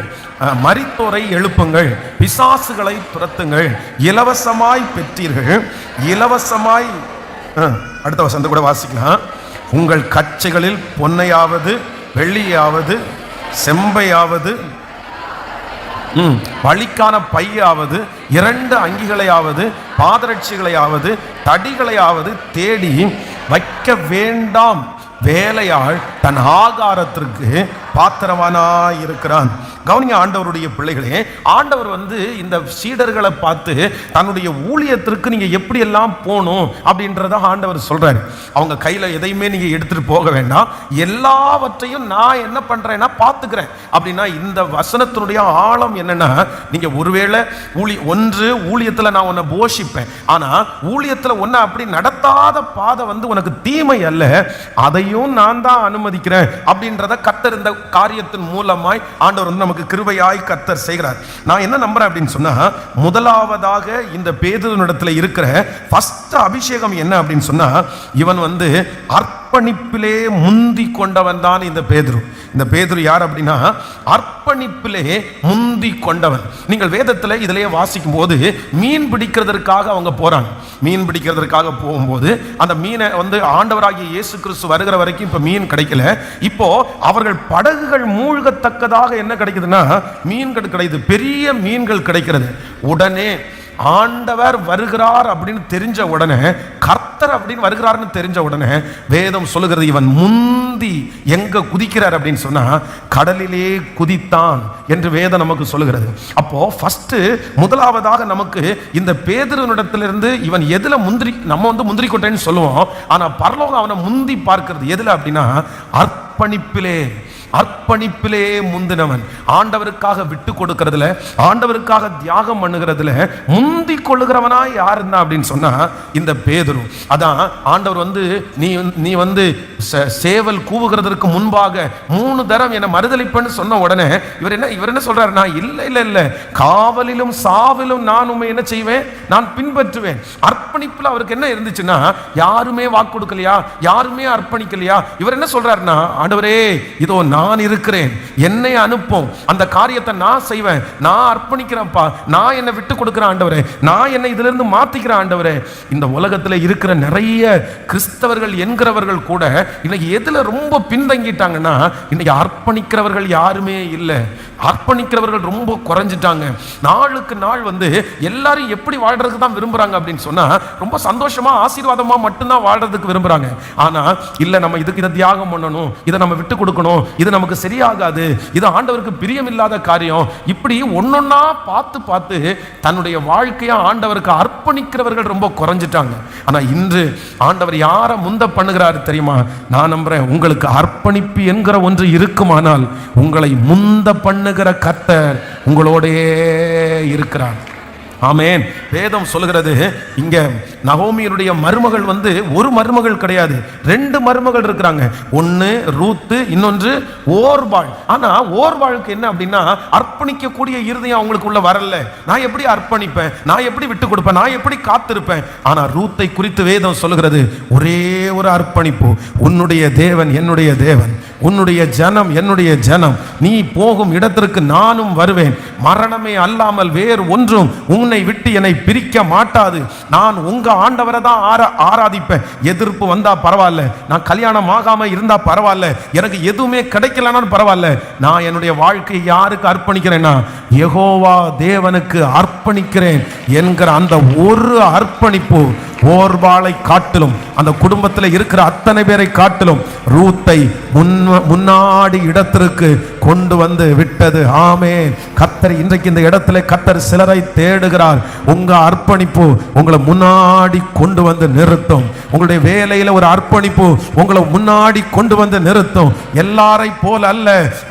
மரித்தோரை எழுப்புங்கள், பிசாசுகளை துரத்துங்கள், இலவசமாய் பெற்றீர்கள், இலவசமாய். அடுத்த வசனத்தை கூட வாசிக்கலாம். உங்கள் கச்சைகளில் பொன்னையாவது வெள்ளியாவது செம்பையாவது பழிக்கான பையாவது 2 அங்கிகளையாவது பாதரட்சிகளையாவது தடிகளையாவது தேடி வைக்க வேண்டாம். வேலையாள் தன் ஆகாரத்திற்கு பாத்திரவானாய் இருக்கிறான். கவனிங்க ஆண்டவருடைய பிள்ளைகளே, ஆண்டவர் வந்து இந்த சீடர்களை பார்த்து தன்னுடைய ஊழியத்திற்கு நீங்க எப்படி எல்லாம் போகணும் அப்படின்றத ஆண்டவர் சொல்றாரு. அவங்க கையில எதையுமே நீங்க எடுத்துட்டு போக வேண்டாம், எல்லாவற்றையும் நான் என்ன பண்றேன்னா பார்த்துக்கிறேன் அப்படின்னா, இந்த வசனத்தினுடைய ஆழம் என்னன்னா, நீங்க ஒருவேளை ஊழியத்துல நான் உன்னை போஷிப்பேன், ஆனா ஊழியத்துல உன்னை அப்படி நடத்தாத பாதை வந்து உனக்கு தீமை அல்ல, அதையும் நான் தான் அனுமதிக்கிறேன் அப்படின்றத கர்த்தர் இந்த காரியத்தின் மூலமாய் ஆண்டவர் வந்து நமக்கு கிருபையாய் கர்த்தர் செய்கிறார். நான் என்ன நம்புறேன் அப்படின்னு சொன்னா, முதலாவதாக இந்த பேதுருவினிடத்துல இருக்கிற ஃபர்ஸ்ட் அபிஷேகம் என்ன அப்படின்னு சொன்னா, இவன் வந்து அர்ப்பணிப்பிலே முந்தி கொண்டவன் தான் இந்த பேதுரு. இந்த பேதுரு யார் அப்படின்னா, அர்ப்பணிப்பிலே முந்தி கொண்டவன். நீங்கள் வேதத்தில் இதிலேயே வாசிக்கும் போது மீன் பிடிக்கிறதற்காக அவங்க போறாங்க. மீன் பிடிக்கிறதற்காக போகும்போது அந்த மீனை வந்து ஆண்டவராகிய இயேசு கிறிஸ்து வருகிற வரைக்கும் இப்போ மீன் கிடைக்கல. இப்போ அவர்கள் படகுகள் மூழ்கத்தக்கதாக என்ன கிடைக்குதுன்னா, மீன்கள் கிடைக்குது, பெரிய மீன்கள் கிடைக்கிறது. உடனே ஆண்டவர் வருகிறார் அப்படின்னு தெரிஞ்ச உடனே, கர்த்தர் அப்படின்னு வருகிறார்னு தெரிஞ்ச உடனே வேதம் சொல்லுகிறது, இவன் முந்தி எங்க குதிக்கிறார் அப்படின்னு சொன்னா கடலிலே குதித்தான் என்று வேதம் நமக்கு சொல்லுகிறது. அப்போ ஃபர்ஸ்ட் முதலாவதாக நமக்கு இந்த பேதுருவினிடத்திலிருந்து இவன் எதுல முந்திரி, நம்ம வந்து முந்திரி கொட்டைன்னு சொல்லுவோம், ஆனா பரலோகம் அவனை முந்தி பார்க்கிறது எதுல அப்படின்னா, அர்ப்பணிப்பிலே. அர்ப்பணிப்பிலே முந்தினவன், ஆண்டவருக்காக விட்டு கொடுக்கிறதுல, ஆண்டவருக்காக தியாகம் பண்ணுகிறதுல முந்தி கொள்ளுகிறவனா யார் இருந்தா அப்படின்னு சொன்னா இந்த பேதுரு. அதான் ஆண்டவர் வந்து நீ வந்து சேவல் கூவுகிறதற்கு முன்பாக 3 தரம் என்னை மறுதலிப்பேன்னு சொன்ன உடனே இவர் என்ன சொல்றாரு, நான் இல்ல காவலிலும் சாவிலும் நான் உண்மை என்ன செய்வேன், நான் பின்பற்றுவேன். அர்ப்பணிப்புல அவருக்கு என்ன இருந்துச்சுன்னா, யாருமே வாக்கு கொடுக்கலையா, யாருமே அர்ப்பணிக்கலையா. இவர் என்ன சொல்றாருன்னா, ஆண்டவரே இதோ நான் இருக்கிறேன், என்னை அனுப்பும், அந்த காரியத்தை நான் செய்வேன், நான் அர்ப்பணிக்கிறேன்ப்பா, நான் என்னை விட்டு கொடுக்கிறேன் ஆண்டவரே, நான் என்னை இதுல இருந்து மாத்திக்கிறேன் ஆண்டவரே. இந்த உலகத்தில் இருக்கிற நிறைய கிறிஸ்தவர்கள் என்கிறவர்கள் கூட இன்னைக்கு எதுல ரொம்ப பின்தங்கிட்டாங்கன்னா, இன்னைக்கு அர்ப்பணிக்கிறவர்கள் யாருமே இல்லை, அர்ப்பணிக்கிறவர்கள் ரொம்ப குறைஞ்சிட்டாங்க. நாளுக்கு நாள் வந்து எல்லாரும் எப்படி வாழ்றதுக்கு தான் விரும்புறாங்க அப்படின்னு சொன்னா, ரொம்ப சந்தோஷமா ஆசீர்வாதமா மட்டும்தான் வாழ்றதுக்கு விரும்புறாங்க. ஆனா இல்ல, நம்ம இதுக்கு இதை தியாகம் பண்ணணும், இதை நம்ம விட்டு கொடுக்கணும், இது நமக்கு சரியாகாது, இது ஆண்டவருக்கு பிரியமில்லாத காரியம், இப்படி ஒன்னொன்னா பார்த்து தன்னுடைய வாழ்க்கையை ஆண்டவருக்கு அர்ப்பணிக்கிறவர்கள் ரொம்ப குறைஞ்சிட்டாங்க. ஆனா இன்று ஆண்டவர் யாரை முந்த பண்ணுகிறாரு தெரியுமா? நான் நம்புறேன், உங்களுக்கு அர்ப்பணிப்பு என்கிற ஒன்று இருக்குமானால் உங்களை முந்த பண்ணுகிற கர்த்தர் உங்களோடே இருக்கிறார். ஆமென். வேதம் சொல்லுகிறது, இங்க நகோமியினுடைய மருமகள் ஒரு மருமகள் கிடையாது, 2 மருமகள் இருக்கிறாங்க. ஒன்னு ரூத்து, இன்னொன்று ஓர்பாள். ஆனா ஓர்பாளுக்கு என்ன அப்படின்னா, அர்ப்பணிக்கக்கூடிய இருதயம் அவங்களுக்குள்ள வரல. நான் எப்படி அர்ப்பணிப்பேன், நான் எப்படி விட்டு கொடுப்பேன், நான் எப்படி காத்திருப்பேன். ஆனா ரூத்தை குறித்து வேதம் சொல்லுகிறது, ஒரே ஒரு அர்ப்பணிப்பு. உன்னுடைய தேவன் என்னுடைய தேவன், உன்னுடைய ஜனம் என்னுடைய ஜனம், நீ போகும் இடத்திற்கு நானும் வருவேன், மரணமே அல்லாமல் வேறு ஒன்றும் உன்னை விட்டு என்னை பிரிக்க மாட்டாது. நான் உங்க ஆண்டவரை தான் ஆராதிப்பேன். எதிர்ப்பு வந்தா பரவாயில்ல, நான் கல்யாணம் ஆகாம இருந்தா பரவாயில்ல, எனக்கு எதுவுமே கிடைக்கலனாலும் பரவாயில்ல, நான் என்னுடைய வாழ்க்கையை யாருக்கு அர்ப்பணிக்கிறேன்னா யெகோவா தேவனுக்கு அர்ப்பணிக்கிறேன் என்கிற அந்த ஒரு அர்ப்பணிப்பு ஓர்பாளை காட்டிலும், அந்த குடும்பத்தில் இருக்கிற அத்தனை பேரை காட்டிலும் ரூத்தை முன்னாடி இடத்திற்கு கொண்டு வந்து விட்டது. ஆமென். கர்த்தர் இன்றைக்கு இந்த இடத்துல கர்த்தர் சிலரை தேடுகிறார். உங்க அர்ப்பணிப்பு உங்களை முன்னாடி கொண்டு வந்து நிறுத்தும். உங்களுடைய வேலையில ஒரு அர்ப்பணிப்பு உங்களை முன்னாடி கொண்டு வந்து நிறுத்தும். எல்லாரை போல அல்ல,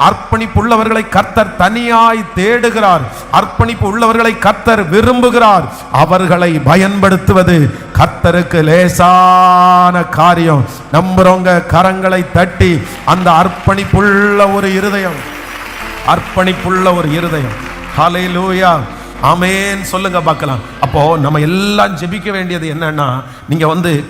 அர்ப்பணிப்பு உள்ளவர்களை கர்த்தர் தனியாய் தேடுகிறார். அர்ப்பணிப்பு உள்ளவர்களை கர்த்தர் விரும்புகிறார். அவர்களை பயன்படுத்துவது கர்த்தருக்கு லேசான காரியம். நம்புறவங்க கரங்களை தட்டி அந்த அர்ப்பணிப்புள்ள ஒரு இருதயம், அர்ப்பணிப்புள்ள ஒரு இருதயம். ஹல்லேலூயா, ஆமென் சொல்லுங்க பார்க்கலாம். அப்போ நம்ம எல்லாம் ஜெபிக்க வேண்டியது என்னன்னா, நீங்க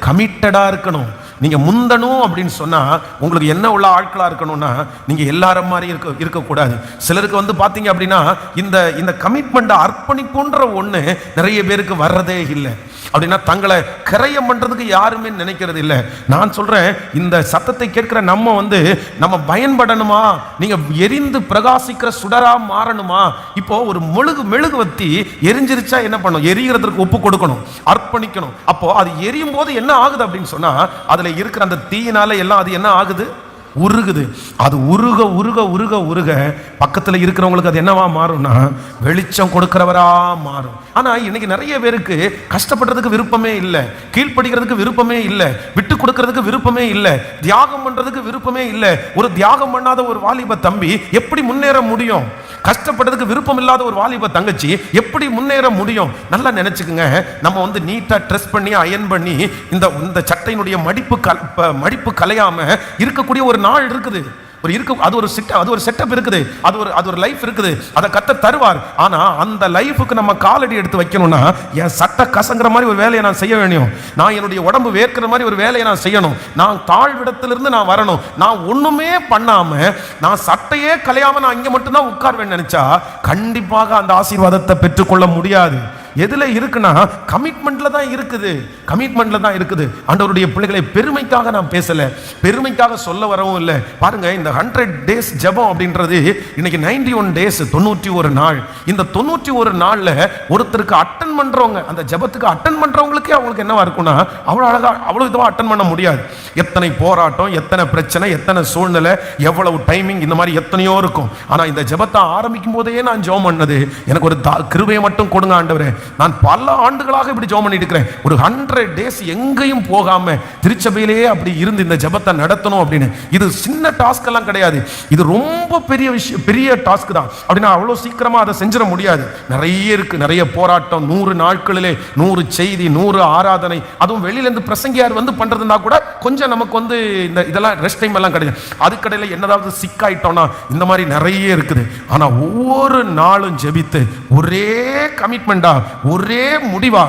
கமிட்டடா இருக்கணும். நீங்க முந்தணும் அப்படின்னு சொன்னா உங்களுக்கு என்ன உள்ள ஆட்களா இருக்கணும்னா, நீங்க எல்லாரும் மாதிரி இருக்கக்கூடாது. சிலருக்கு பாத்தீங்க அப்படின்னா இந்த கமிட்மெண்ட், அர்ப்பணிப்புன்ற ஒண்ணு நிறைய பேருக்கு வர்றதே இல்லை. அப்படின்னா தங்களை கிரயம் பண்றதுக்கு யாருமே நினைக்கிறது இல்லை. நான் சொல்றேன், இந்த சத்தத்தை கேட்கிற நம்ம பயன்படணுமா? நீங்க எரிந்து பிரகாசிக்கிற சுடரா மாறணுமா? இப்போ ஒரு மெழுகு வத்தி எரிஞ்சிருச்சா என்ன பண்ணும்? எரிகிறதுக்கு ஒப்பு கொடுக்கணும், அர்ப்பணிக்கணும். அப்போ அது எரியும் போது என்ன ஆகுது அப்படின்னு சொன்னா, அதுல இருக்கிற அந்த தீயினால எல்லாம் அது என்ன ஆகுது? உருகுது. அது உருக உருக உருக உருக பக்கத்தில் இருக்கிறவங்களுக்கு அது என்னவா மாறும்னா வெளிச்சம் கொடுக்கிறவரா மாறும். ஆனா இன்னைக்கு நிறைய பேருக்கு கஷ்டப்படுறதுக்கு விருப்பமே இல்லை, கீழ்ப்படுகிறதுக்கு விருப்பமே இல்லை, விட்டு கொடுக்கறதுக்கு விருப்பமே இல்லை, தியாகம் பண்றதுக்கு விருப்பமே இல்லை. ஒரு தியாகம் பண்ணாத ஒரு வாலிப தம்பி எப்படி முன்னேற முடியும்? கஷ்டப்படுறதுக்கு விருப்பம் இல்லாத ஒரு வாலிப தங்கச்சி எப்படி முன்னேற முடியும்? நல்லா நினைச்சுக்குங்க. நம்ம நீட்டா ட்ரெஸ் பண்ணி அயன் பண்ணி இந்த சட்டையினுடைய மடிப்பு கலையாம இருக்கக்கூடிய ஒரு நாள் இருக்குது. அது ஒரு செட்டப் இருக்குது, அது ஒரு லைஃப் இருக்குது. அதை கர்த்தர் தருவார். ஆனா அந்த லைஃபுக்கு நம்ம காலடி எடுத்து வைக்கணும்னா, என் சட்டை கசங்கிற மாதிரி ஒரு வேலையை நான் செய்ய வேணும், நான் என்னுடைய உடம்பு வேர்க்கிற மாதிரி ஒரு வேலையை நான் செய்யணும், நான் தாழ்விடத்திலிருந்து நான் வரணும். நான் ஒண்ணுமே பண்ணாம, நான் சட்டையே கலையாம நான் இங்க மட்டும்தான் உட்கார்வேன் நினைச்சா கண்டிப்பாக அந்த ஆசீர்வாதத்தை பெற்றுக்கொள்ள முடியாது. எதுல இருக்குன்னா கமிட்மெண்ட்ல தான் இருக்குது, கமிட்மெண்ட்ல தான் இருக்குது. ஆண்டவருடைய பிள்ளைகளை பெருமைக்காக நான் பேசல, பெருமைக்காக சொல்ல வரவும் இல்லை. பாருங்க, இந்த 100 days ஜெபம் அப்படின்றது இன்னைக்கு 91 days, 91 நாள். இந்த 91 நாள்ல ஒருத்தருக்கு அட்டன் பண்றவங்க, அந்த ஜெபத்துக்கு அட்டன் பண்றவங்களுக்கே அவங்களுக்கு என்னவா இருக்கும்னா, அவ்வளவு அழகா அவ்வளவு இதுவா அட்டன் பண்ண முடியாது. எத்தனை போராட்டம், எத்தனை பிரச்சனை, எத்தனை சூழ்நிலை, எவ்வளவு டைமிங், இந்த மாதிரி எத்தனையோ இருக்கும். ஆனா இந்த ஜெபத்தை ஆரம்பிக்கும் போதே நான் ஜெபம் பண்ணது, எனக்கு ஒரு கிருபையை மட்டும் கொடுங்க ஆண்டவரே. நான் பல ஆண்டுகளாக இப்படி ஜெபம் பண்ணிட்டு இருக்கிறேன். ஒரு 100 days எங்கேயும் போகாம திருச்சபையிலேயே அப்படி இருந்து இந்த ஜெபத்தை நடத்தணும் அப்படின்னு. இது சின்ன டாஸ்க் எல்லாம் கிடையாது, இது ரொம்ப பெரிய விஷயம், பெரிய டாஸ்க் தான். அப்படின்னா அவ்வளவு சீக்கிரமா அதை செஞ்சிட முடியாது. நிறைய இருக்கு, நிறைய போராட்டம். 100 நாட்களிலே 100 செய்தி, 100 ஆராதனை, அதுவும் வெளியில இருந்து பிரசங்கியார் பண்றதுன்னா கூட கொஞ்சம் நமக்கு இதெல்லாம் ரெஸ்ட் டைம் எல்லாம் கிடையாது. அதுக்கடையில் என்னதாவது சிக்காயிட்டோம்னா இந்த மாதிரி நிறைய இருக்குது. ஆனா ஒவ்வொரு நாளும் ஜெபித்து ஒரே கமிட்மெண்டா, ஒரே முடிவா,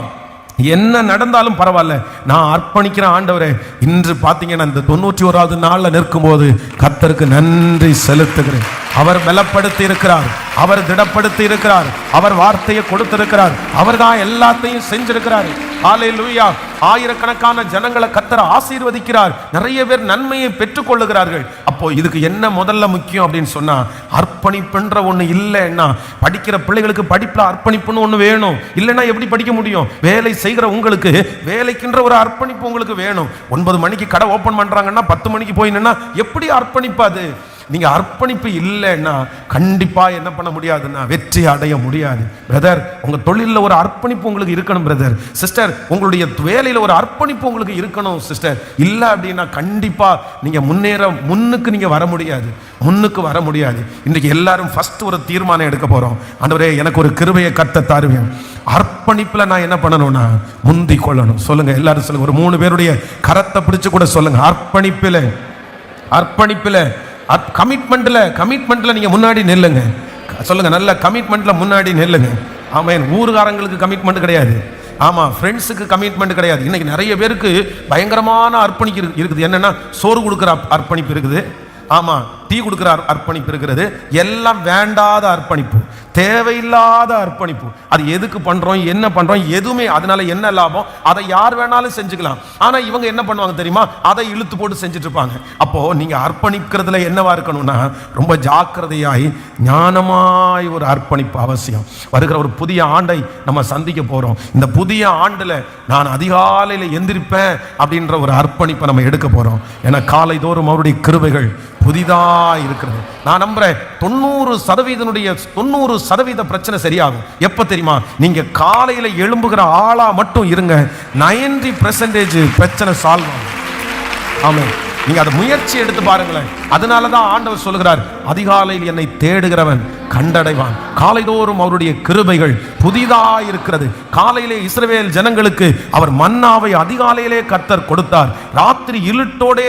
என்ன நடந்தாலும் பரவாயில்ல, நான் அர்ப்பணிக்கிறேன் ஆண்டவரே. இன்று பார்த்தீங்கன்னா இந்த 91வது நாள்ல நிற்கும் போது கர்த்தருக்கு நன்றி செலுத்துகிறேன். அவர் பலப்படுத்தி இருக்கிறார், அவர் திடப்படுத்தி இருக்கிறார், அவர் வார்த்தையை கொடுத்திருக்கிறார், அவர் தான் எல்லாத்தையும் செஞ்சிருக்கிறார். ஹல்லேலூயா. ஆயிரக்கணக்கான ஜனங்களை கர்த்தர் ஆசீர்வதிக்கிறார், நிறைய பேர் நன்மையை பெற்றுக் கொள்ளுகிறார்கள். அப்போ இதுக்கு என்ன முதல்ல முக்கியம் அப்படின்னு சொன்னா, அர்ப்பணிப்புன்ற ஒண்ணு இல்லைன்னா, படிக்கிற பிள்ளைகளுக்கு படிப்புல அர்ப்பணிப்புன்னு ஒண்ணு வேணும். இல்லைன்னா எப்படி படிக்க முடியும்? வேலை செய்கிற உங்களுக்கு வேலைக்குன்ற ஒரு அர்ப்பணிப்பு உங்களுக்கு வேணும். 9 மணிக்கு கடை ஓபன் பண்றாங்கன்னா 10 மணிக்கு போய் நின்னா எப்படி அர்ப்பணிப்பாது? நீங்க அர்ப்பணிப்பு இல்லைன்னா கண்டிப்பா என்ன பண்ண முடியாதுன்னா வெற்றி அடைய முடியாது. பிரதர், உங்க தொழிலில் ஒரு அர்ப்பணிப்பு உங்களுக்கு இருக்கணும். பிரதர், சிஸ்டர், உங்களுடைய வேலையில ஒரு அர்ப்பணிப்பு உங்களுக்கு இருக்கணும். சிஸ்டர், இல்ல அப்படின்னா கண்டிப்பா நீங்க முன்னுக்கு நீங்க வர முடியாது, முன்னுக்கு வர முடியாது. இன்றைக்கு எல்லாரும் ஃபர்ஸ்ட் ஒரு தீர்மானம் எடுக்க போறோம். ஆண்டவரே, எனக்கு ஒரு கிருபையை கர்த்தர் தாருவேன். அர்ப்பணிப்புல நான் என்ன பண்ணணும்னா முந்தி கொள்ளணும். சொல்லுங்க எல்லாரும் சொல்லுங்க, ஒரு 3 பேருடைய கரத்தை பிடிச்சு கூட சொல்லுங்க. அர்ப்பணிப்புல கமிட்மெண்ட்ல நீங்க முன்னாடி நில்லுங்க. சொல்லுங்க, நல்ல கமிட்மெண்ட்ல முன்னாடி நில்லுங்க. ஆமென். ஊர்காரங்களுக்கு கமிட்மெண்ட் கிடையாது. ஆமா, ஃப்ரெண்ட்ஸுக்கு கமிட்மெண்ட் கிடையாது. இன்னைக்கு நிறைய பேருக்கு பயங்கரமான அர்ப்பணிப்பு இருக்குது. என்னன்னா, சோறு கொடுக்குற அர்ப்பணிப்பு இருக்குது. ஆமா, டீ கொடுக்குற அர்ப்பணிப்பு இருக்கிறது. எல்லாம் வேண்டாத அர்ப்பணிப்பு, தேவையில்லாத அர்ப்பணிப்பு. அது எதுக்கு பண்றோம், என்ன பண்றோம், எதுவுமே அதனால என்ன லாபம், அதை யார் வேணாலும் செஞ்சுக்கலாம். ஆனா இவங்க என்ன பண்ணுவாங்க தெரியுமா, அதை இழுத்து போட்டு செஞ்சுட்டு இருப்பாங்க. அப்போ நீங்க அர்ப்பணிக்கிறதுல என்னவா இருக்கணும்னா, ரொம்ப ஜாக்கிரதையாய் ஞானமாய் ஒரு அர்ப்பணிப்பு அவசியம். வருகிற ஒரு புதிய ஆண்டை நம்ம சந்திக்க போறோம். இந்த புதிய ஆண்டுல நான் அதிகாலையில் எந்திரிப்பேன் அப்படின்ற ஒரு அர்ப்பணிப்பை நம்ம எடுக்க போறோம். ஏன்னா காலை தோறும் அவருடைய கிருபைகள் புதிதா இருக்கிறது. நான் நம்புறேன் 90% பிரச்சனை சரியாகும். எப்ப தெரியுமா, நீங்க காலையில எழும்புகிற ஆளா மட்டும் இருங்க, 90% பிரச்சனை சால்வ் ஆகும். ஆமென். நீங்க அதை முயற்சி எடுத்து பாருங்களேன். அதனாலதான் ஆண்டவர் சொல்லுகிறார், அதிகாலையில் என்னை தேடுகிறவன் கண்டடைவான். காலைதோறும் அவருடைய கிருபைகள் புதிதா இருக்கிறது. காலையிலே இஸ்ரவேல் ஜனங்களுக்கு அவர் மன்னாவை அதிகாலையிலே கர்த்தர் கொடுத்தார். ராத்திரி இருட்டோடே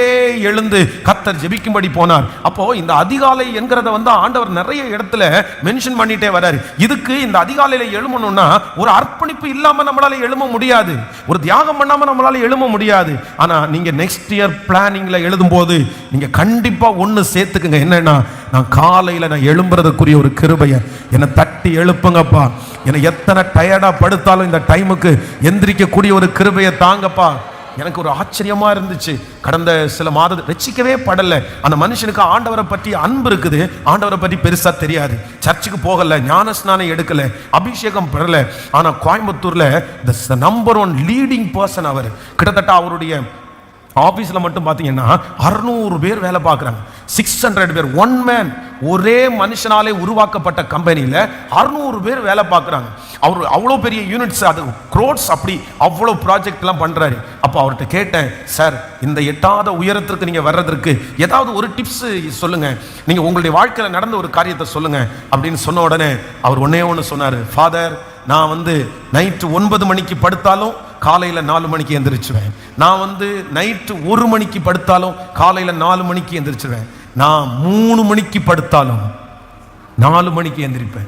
எழுந்து கர்த்தர் ஜெபிக்கும்படி போனார். அப்போ இந்த அதிகாலை என்கிறத ஆண்டவர் நிறைய இடத்துல மென்ஷன் பண்ணிட்டே வர்றாரு. இதுக்கு இந்த அதிகாலையில எழுமணும்னா ஒரு அர்ப்பணிப்பு இல்லாம நம்மளால எழும்ப முடியாது, ஒரு தியாகம் பண்ணாம நம்மளால எழும்ப முடியாது. ஆனா நீங்க நெக்ஸ்ட் இயர் பிளானிங்ல எழுதும் போது நீங்க கண்டிப்பா ஒண்ணு சேர்த்துக்குங்க. என்னன்னா, நான் காலையில நான் எழும்புறதுக்குரிய ஒரு கிருபையை என்னை தட்டி எழுப்புங்கப்பா. என்னை எத்தனை டயர்டா படுத்தாலும் இந்த டைமுக்கு எந்திரிக்க கூடிய ஒரு கிருபையை தாங்கப்பா. எனக்கு ஒரு ஆச்சரியமா இருந்துச்சு. கடந்த சில மாதம் ரட்சிக்கவே படல அந்த மனுஷனுக்கு. ஆண்டவரை பற்றி அன்பு இருக்குது, ஆண்டவரை பற்றி பெருசா தெரியாது, சர்ச்சுக்கு போகல, ஞான ஸ்நானம் எடுக்கல, அபிஷேகம் பெறல. ஆனா கோயம்புத்தூர்ல நம்பர் 1 லீடிங் பர்சன் அவர். கிட்டத்தட்ட அவருடைய ஆபீஸ்ல மட்டும் பாத்தீங்கன்னா 600 பேர் வேலை பார்க்கறாங்க. 600 பேர், ஒன் மேன், ஒரே மனுஷனாலே உருவாக்கப்பட்ட கம்பெனியில 600 பேர் வேலை பார்க்கறாங்க. அவர் அவ்வளோ பெரிய யூனிட்ஸ், அது க்ரோட்ஸ், அப்படி அவ்வளோ ப்ராஜெக்ட் எல்லாம் பண்றாரு. அப்போ அவர்கிட்ட கேட்டேன், சார் இந்த எட்டாத உயரத்திற்கு நீங்க வர்றதற்கு ஏதாவது ஒரு டிப்ஸ் சொல்லுங்க, நீங்க உங்களுடைய வாழ்க்கையில நடந்த ஒரு காரியத்தை சொல்லுங்க அப்படின்னு சொன்ன உடனே அவர் ஒன்னே ஒன்று சொன்னாரு. ஃபாதர், நான் நைட்டு 9 மணிக்கு படுத்தாலும் காலையில் 4 மணிக்கு எந்திரிச்சுவேன். நான் நைட்டு 1 மணிக்கு படுத்தாலும் காலையில் 4 மணிக்கு எந்திரிச்சுவேன். நான் 3 மணிக்கு படுத்தாலும் 4 மணிக்கு எந்திரிப்பேன்.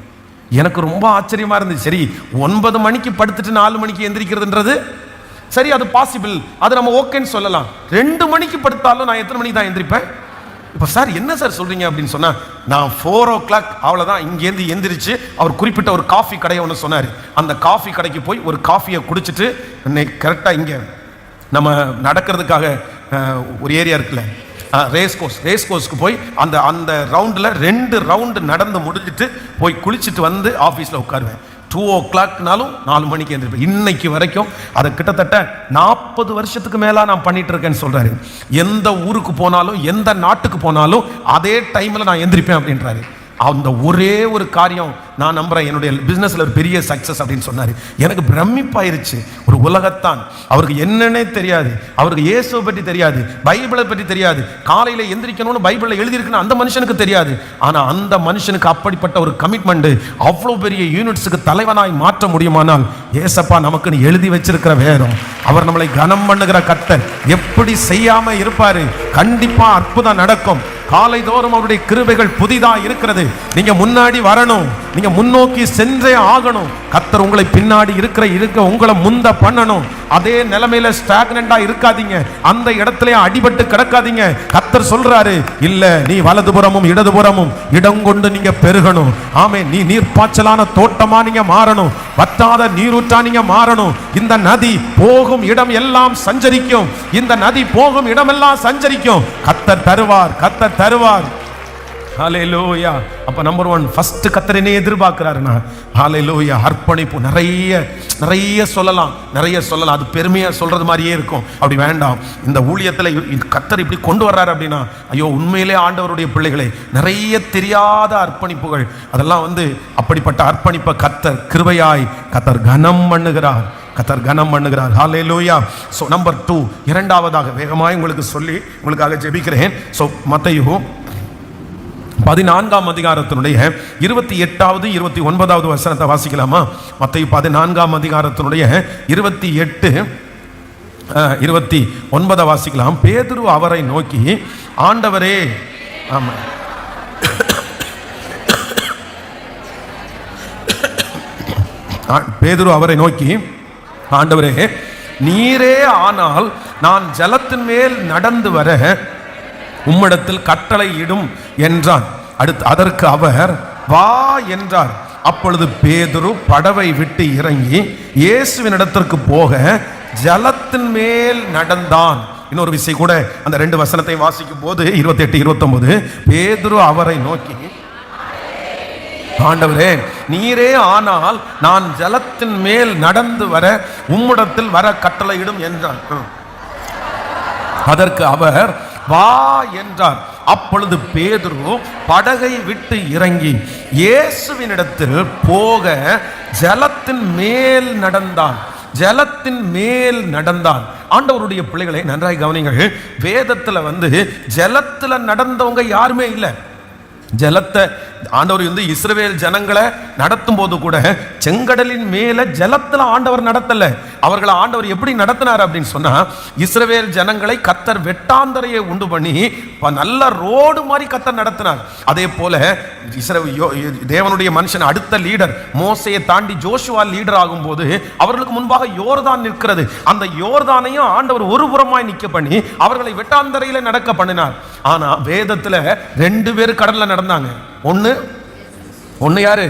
எனக்கு ரொம்ப ஆச்சரியமா இருந்துச்சு. சரி, 9 மணிக்கு படுத்துட்டு 4 மணிக்கு எந்திரிக்கிறதுன்றது சரி, அது பாசிபிள், அது நம்ம ஓகேன்னு சொல்லலாம். 2 மணிக்கு படுத்தாலும் நான் எத்தனை மணிக்கு தான் எந்திரிப்பேன்? இப்போ சார் என்ன சார் சொல்றீங்க அப்படின்னு சொன்னா, நான் 4 o'clock அவ்வளோதான் இங்கேருந்து எந்திரிச்சு, அவர் குறிப்பிட்ட ஒரு காஃபி கடையை ஒன்று சொன்னார். அந்த காஃபி கடைக்கு போய் ஒரு காஃபியை குடிச்சிட்டு கரெக்டாக இங்கே நம்ம நடக்கிறதுக்காக ஒரு ஏரியா இருக்குல்ல, ரேஸ் கோர்ஸ்க்கு போய் அந்த ரவுண்டில் 2 ரவுண்டு நடந்து முடிஞ்சிட்டு போய் குளிச்சுட்டு ஆஃபீஸில் உட்காருவேன். 2 o'clockனாலும் 4 மணிக்கு எந்திரிப்பேன். இன்னைக்கு வரைக்கும் அதை கிட்டத்தட்ட 40 வருஷத்துக்கு மேல நான் பண்ணிட்டு இருக்கேன்னு சொல்றாரு. எந்த ஊருக்கு போனாலும், எந்த நாட்டுக்கு போனாலும் அதே டைம்ல நான் எந்திரிப்பேன் அப்படின்றாரு. அந்த ஒரே ஒரு காரியம் நான் நம்புறேன், என்னுடைய பிசினஸ்ல ஒரு பெரிய சக்சஸ் அப்படின்னு சொன்னாரு. எனக்கு பிரமிப்பாயிருச்சு. ஒரு உலகத்தான், அவருக்கு என்னன்னே தெரியாது, அவருக்கு இயேசுவை பற்றி தெரியாது, பைபிளை பற்றி தெரியாது, காலையில எந்திரிக்கணும்னு பைபிள்ல எழுதியிருக்குன்னு அந்த மனுஷனுக்கு தெரியாது. ஆனா அந்த மனுஷனுக்கு அப்படிப்பட்ட ஒரு கமிட்மெண்ட், அவ்வளவு பெரிய யூனிட்ஸுக்கு தலைவனாய் மாற்ற முடியுமானால், ஏசப்பா நமக்கு எழுதி வச்சிருக்கிற வேதம், அவர் நம்மளை கனம் பண்ணுகிற கர்த்தர் எப்படி செய்யாம இருப்பாரு? கண்டிப்பா அற்புதம் நடக்கும். காலை தோறும் அவருடைய கிருபைகள் புதிதா இருக்கிறது. நீங்க முன்னாடி வரணும், நீங்க முன்னோக்கி சென்றே ஆகணும். கர்த்தர் உங்களை பின்னாடி இருக்க உங்களை முந்த பண்ணணும். அதே நிலைமையில ஸ்டாக்னண்டா இருக்காதீங்க, அந்த இடத்துல அடிபட்டு கிடக்காதீங்க. கர்த்தர் சொல்றாரு, இல்ல நீ வலதுபுறமும் இடதுபுறமும் இடம் கொண்டு நீங்க பெருகணும். ஆமே, நீ நீர்ப்பாய்ச்சலான தோட்டமா நீங்க மாறணும், வற்றாத நீரூற்றா நீங்க மாறணும். இந்த நதி போகும் இடம் எல்லாம் சஞ்சரிக்கும், இந்த நதி போகும் இடமெல்லாம் சஞ்சரிக்கும். கர்த்தர் தருவார், கர்த்தர் தருவார். ஹல்லேலூயா. அப்ப நம்பர் 1 ஃபர்ஸ்ட் கர்த்தர் என்ன எதிர்பார்க்கிறாருன்னா, ஹல்லேலூயா, அர்ப்பணிப்பு. நிறைய சொல்லலாம், அது பெருமையா சொல்றது மாதிரியே இருக்கும். அப்படி வேண்டாம். இந்த ஊழியத்துல கர்த்தர் இப்படி கொண்டு வர்றாரு அப்படின்னா, ஐயோ உண்மையிலே ஆண்டவருடைய பிள்ளைகளை நிறைய தெரியாத அர்ப்பணிப்புகள், அதெல்லாம் அப்படிப்பட்ட அர்ப்பணிப்பை கர்த்தர் கிருபையாய் கர்த்தர் கனம் பண்ணுகிறார். ஹல்லேலூயா. சோ நம்பர் 2, இரண்டாவதாக வேகமாய் உங்களுக்கு சொல்லி உங்களுக்காக ஜெபிக்கிறேன். சோ மத்தேயு 14ஆம் அதிகாரத்தினுடைய 28வது 29வது வசனத்தை வாசிக்கலாமா? மத்தேயு 14ஆம் அதிகாரத்தினுடைய 28 29 வாசிக்கலாம். பேதுரு அவரை நோக்கி, ஆண்டவரே, ஆமா, பேதுரு அவரை நோக்கி, ஆண்டவரே, நீரே ஆனால் நான் ஜலத்தின் மேல் நடந்து வர உம்மிடத்தில் கட்டளை இடும் என்றான். அடுத்து அதற்கு அவர் வா என்றார். அப்பொழுது பேதுரு படவை விட்டு இறங்கி இயேசுவினிடத்திற்கு போக ஜலத்தின் மேல் நடந்தான். இன்னொரு விஷயம் கூட அந்த 2 வசனத்தை வாசிக்கும் போது 28 29, பேதுரு அவரை நோக்கி, ஆண்டவரே, நீரே ஆனால் நான் ஜலத்தின் மேல் நடந்து வர உம்மிடத்தில் வர கட்டளையிடும் என்றான். அதற்கு அவர் வா என்றார். அப்பொழுது பேதுரு படகை விட்டு இறங்கி இயேசுவினிடத்தில் போக ஜலத்தின் மேல் நடந்தான். ஜலத்தின் மேல் நடந்தான். ஆண்டவருடைய பிள்ளைகளை நன்றாய் கவனிங்கள். வேதத்துல ஜலத்துல நடந்தவங்க யாருமே இல்லை. ஜலத்தை ஆண்டவர் இஸ்ரவேல் ஜனங்களை நடத்தும் போது கூட செங்கடலின் மேல ஜலத்துல ஆண்டவர் நடத்தல. அவர்களை ஆண்டவர் எப்படி நடத்தினார் அப்படின்னு சொன்னா, இஸ்ரவேல் ஜனங்களை கர்த்தர் வெட்டாந்தரையை உண்டு பண்ணி நல்ல ரோடு மாதிரி கர்த்தர் நடத்தினார். அதே போல தேவனுடைய மனுஷன் அடுத்த லீடர் மோசையை தாண்டி ஜோஷுவா லீடர் ஆகும் போது அவர்களுக்கு முன்பாக யோர்தான் நிற்கிறது. அந்த யோர்தானையும் ஆண்டவர் ஒரு புறமாய் நிற்க பண்ணி அவர்களை வெட்டாந்தரையில நடக்க பண்ணினார். ஆனா வேதத்துல 2 பேர் கடல்ல நடந்தாங்க. ஒன்னு யாரு?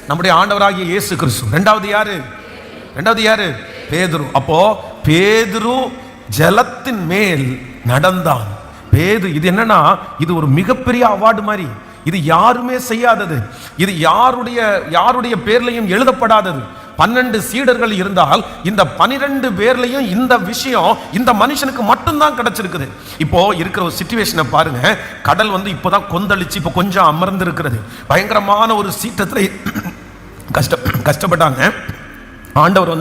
நம்முடைய ஆண்டவராகிய இயேசு கிறிஸ்து. ரெண்டாவது யாரு? பேதுரு. அப்போ பேதுரு ஜலத்தின் மேல் நடந்தான். இது என்னன்னா, இது ஒரு மிகப்பெரிய அவார்டு மாதிரி. இது யாருமே செய்யாதது. இது யாருடைய பேர்லையும் எழுதப்படாதது. 12 சீடர்கள் இருந்தால் இந்த 12 பேர்லையும் இந்த விஷயம் இந்த மனுஷனுக்கு மட்டும்தான் கிடைச்சிருக்குது. இப்போ இருக்கிற ஒரு சிச்சுவேஷனை பாருங்க. கடல் இப்பதான் கொந்தளிச்சு இப்போ கொஞ்சம் அமர்ந்து இருக்கிறது. பயங்கரமான ஒரு சீற்றத்துல கஷ்டப்பட்டாங்க. ஆண்டவர்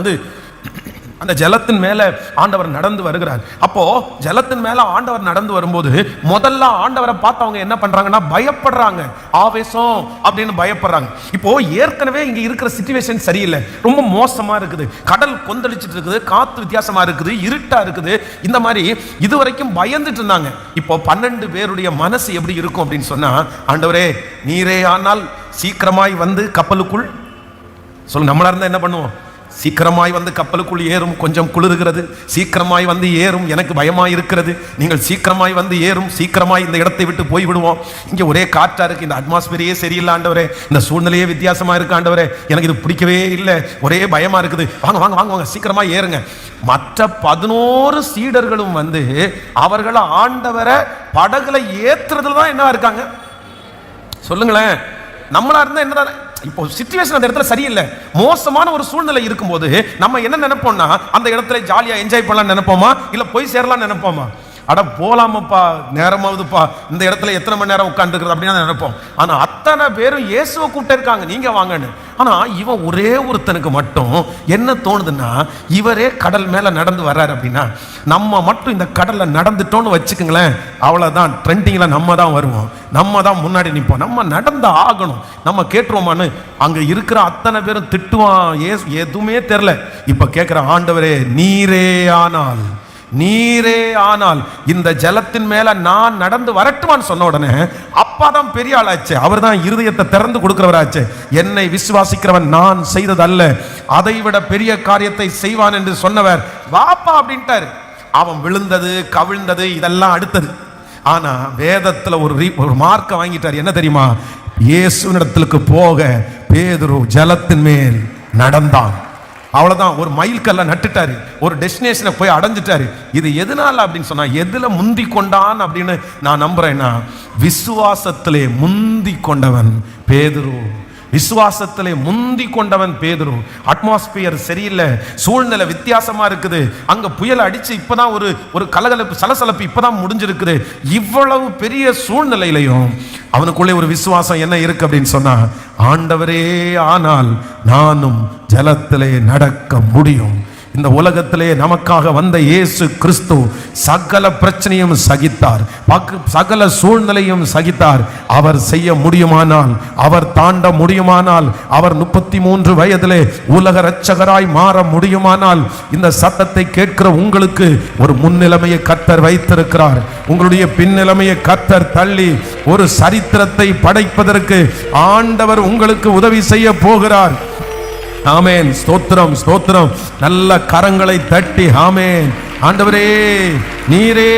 அந்த ஜலத்தின் மேல ஆண்டவர் நடந்து வருகிறார். அப்போ ஜலத்தின் மேல ஆண்டவர் நடந்து வரும்போது முதல்ல ஆண்டவரை பார்த்து அவங்க என்ன பண்றாங்கன்னா பயப்படுறாங்க. ஆவேசம் அப்படின்னு பயப்படுறாங்க. இப்போ ஏற்கனவே இங்க இருக்கிற சிச்சுவேஷன் சரியில்லை, ரொம்ப மோசமா இருக்குது. கடல் கொந்தளிச்சிட்டு இருக்குது, காத்து வித்தியாசமா இருக்குது, இருட்டா இருக்குது. இந்த மாதிரி இதுவரைக்கும் பயந்துட்டு இருந்தாங்க. இப்போ 12 பேருடைய மனசு எப்படி இருக்கும் அப்படின்னு சொன்னா, ஆண்டவரே, நீரே ஆனால் சீக்கிரமாய் கப்பலுக்குள் சொல்லு. நம்மளா இருந்தா என்ன பண்ணுவோம்? சீக்கிரமாய் கப்பலுக்குள் ஏறும், கொஞ்சம் குளிர்கிறது. சீக்கிரமாய் ஏறும், எனக்கு பயமாய் இருக்கிறது. நீங்கள் சீக்கிரமாய் ஏறும், சீக்கிரமாய் இந்த இடத்தை விட்டு போய் விடுவோம். இங்கே ஒரே காற்றா இருக்கு, இந்த அட்மாஸ்பியரே சரியில்லை ஆண்டவரே, இந்த சூழ்நிலையே வித்தியாசமா இருக்கு ஆண்டவரே, எனக்கு இது பிடிக்கவே இல்லை, ஒரே பயமா இருக்குது, வாங்க வாங்க வாங்க வாங்க சீக்கிரமாய் ஏறுங்க. மற்ற 11 சீடர்களும் அவர்களை ஆண்டவரை படகுல ஏத்துறதுல தான் என்ன இருக்காங்க சொல்லுங்களேன். நம்மளா இருந்தா என்னதான்? இப்போ சிச்சுவேஷன் அந்த இடத்துல சரியில்லை, மோசமான ஒரு சூழ்நிலை இருக்கும்போது நம்ம என்ன நினைப்போம்னா, அந்த இடத்துல ஜாலியா என்ஜாய் பண்ணலாம் நினைப்போமா, இல்ல போய் சேரலாம் நினைப்போமா? அட போலாமப்பா, நேரமாவதுப்பா, இந்த இடத்துல எத்தனை மணி நேரம் உட்காந்துருக்குறது அப்படின்னு நினைப்போம். ஆனா அத்தனை பேரும் இயேசுவை கூப்பிட்டு இருக்காங்க, நீங்க வாங்கன்னு. ஆனா இவன் ஒரே ஒருத்தனுக்கு மட்டும் என்ன தோணுதுன்னா, இவரே கடல் மேல நடந்து வர்றாரு அப்படின்னா நம்ம மட்டும் இந்த கடல்ல நடந்துட்டோம்னு வச்சுக்கோங்களேன், அவ்வளவுதான், ட்ரெண்டிங்ல நம்ம தான் வருவோம், நம்ம தான் முன்னாடி நிற்போம், நம்ம நடந்து ஆகணும். நம்ம கேட்டுருவோமான்னு அங்க இருக்கிற அத்தனை பேரும் திட்டுவான், எதுவுமே தெரியல. இப்ப கேட்கிற, ஆண்டவரே, நீரே ஆனால் இந்த ஜலத்தின் மேல நான் நடந்து வரட்டுமான்னு சொன்ன உடனே அப்பாதான் பெரிய ஆளாச்சு, அவர் தான் இருதயத்தை திறந்து கொடுக்கிறவராச்சு. என்னை விசுவாசிக்கிறவன் நான் செய்தது அல்ல, அதை விட பெரிய காரியத்தை செய்வான் என்று சொன்னவர் வாப்பா அப்படின்ட்டாரு. அவன் விழுந்தது கவிழ்ந்தது இதெல்லாம் அடுத்தது. ஆனா வேதத்துல ஒரு மார்க்க வாங்கிட்டார். என்ன தெரியுமா? இயேசுவினிடத்திற்கு போக பேதுரு ஜலத்தின் மேல் நடந்தான். அவ்வளவுதான், ஒரு மைல் கல்ல நட்டுட்டாரு, ஒரு டெஸ்டினேஷனை போய் அடைஞ்சிட்டாரு. இது எதனால அப்படின்னு சொன்னா, எதுல முந்தி கொண்டான் அப்படின்னு நான் நம்புறேன்னா, விசுவாசத்திலே முந்தி கொண்டவன் பேதுரு. விசுவாசத்திலே முந்தி கொண்டவன் பேதுரு. அட்மாஸ்பியர் சரியில்லை, சூழ்நிலை வித்தியாசமா இருக்குது, அங்க புயல் அடிச்சு இப்பதான் ஒரு கலகலப்பு சலசலப்பு இப்பதான் முடிஞ்சிருக்குது. இவ்வளவு பெரிய சூழ்நிலையிலையும் அவனுக்குள்ளே ஒரு விசுவாசம் என்ன இருக்கு அப்படின்னு சொன்னா, ஆண்டவரே ஆனால் நானும் ஜலத்திலே நடக்க முடியும், இந்த உலகத்திலே நமக்காக வந்த இயேசு கிறிஸ்து சகல பிரச்சனையும் சகித்தார், சகல சூழ்நிலையும் சகித்தார். அவர் செய்ய முடியுமானால், அவர் தாண்ட முடியுமானால், அவர் 33 வயதிலே உலக இரட்சகராய் மாற முடியுமானால், இந்த சத்தத்தை கேட்கிற உங்களுக்கு ஒரு முன்னிலைமையை கர்த்தர் வைத்திருக்கிறார். உங்களுடைய பின்னிலைமையை கர்த்தர் தள்ளி ஒரு சரித்திரத்தை படைப்பதற்கு ஆண்டவர் உங்களுக்கு உதவி செய்ய போகிறார். ஆமென். ஸ்தோத்திரம், ஸ்தோத்திரம். நல்ல கரங்களை தட்டி ஆமென். ஆண்டவரே, நீரே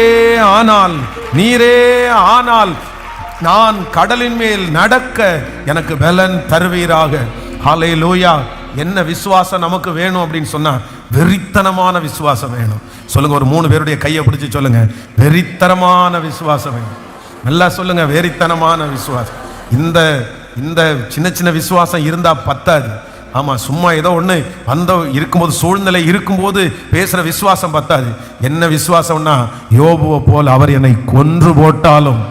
ஆனால், நீரே ஆனால் நான் கடலின் மேல் நடக்க எனக்கு பலன் தருவீராக. ஹல்லேலூயா. என்ன விசுவாசம் நமக்கு வேணும் அப்படின்னு சொன்னா, வெறித்தனமான விசுவாசம் வேணும். சொல்லுங்க, ஒரு 3 பேருடைய கையை பிடிச்சு சொல்லுங்க, வெறித்தனமான விசுவாசம் வேணும். நல்லா சொல்லுங்க, வெறித்தனமான விசுவாசம். இந்த சின்ன சின்ன விசுவாசம் இருந்தா பத்தாது. ஆமா, சும்மா ஏதோ ஒண்ணு இருக்கும்போது, சூழ்நிலை இருக்கும்போது பேசுற விசுவாசம் பத்தாது. என்ன விசுவாசம்னா, யோபுவை போல் அவர் என்னை கொன்று போட்டாலும்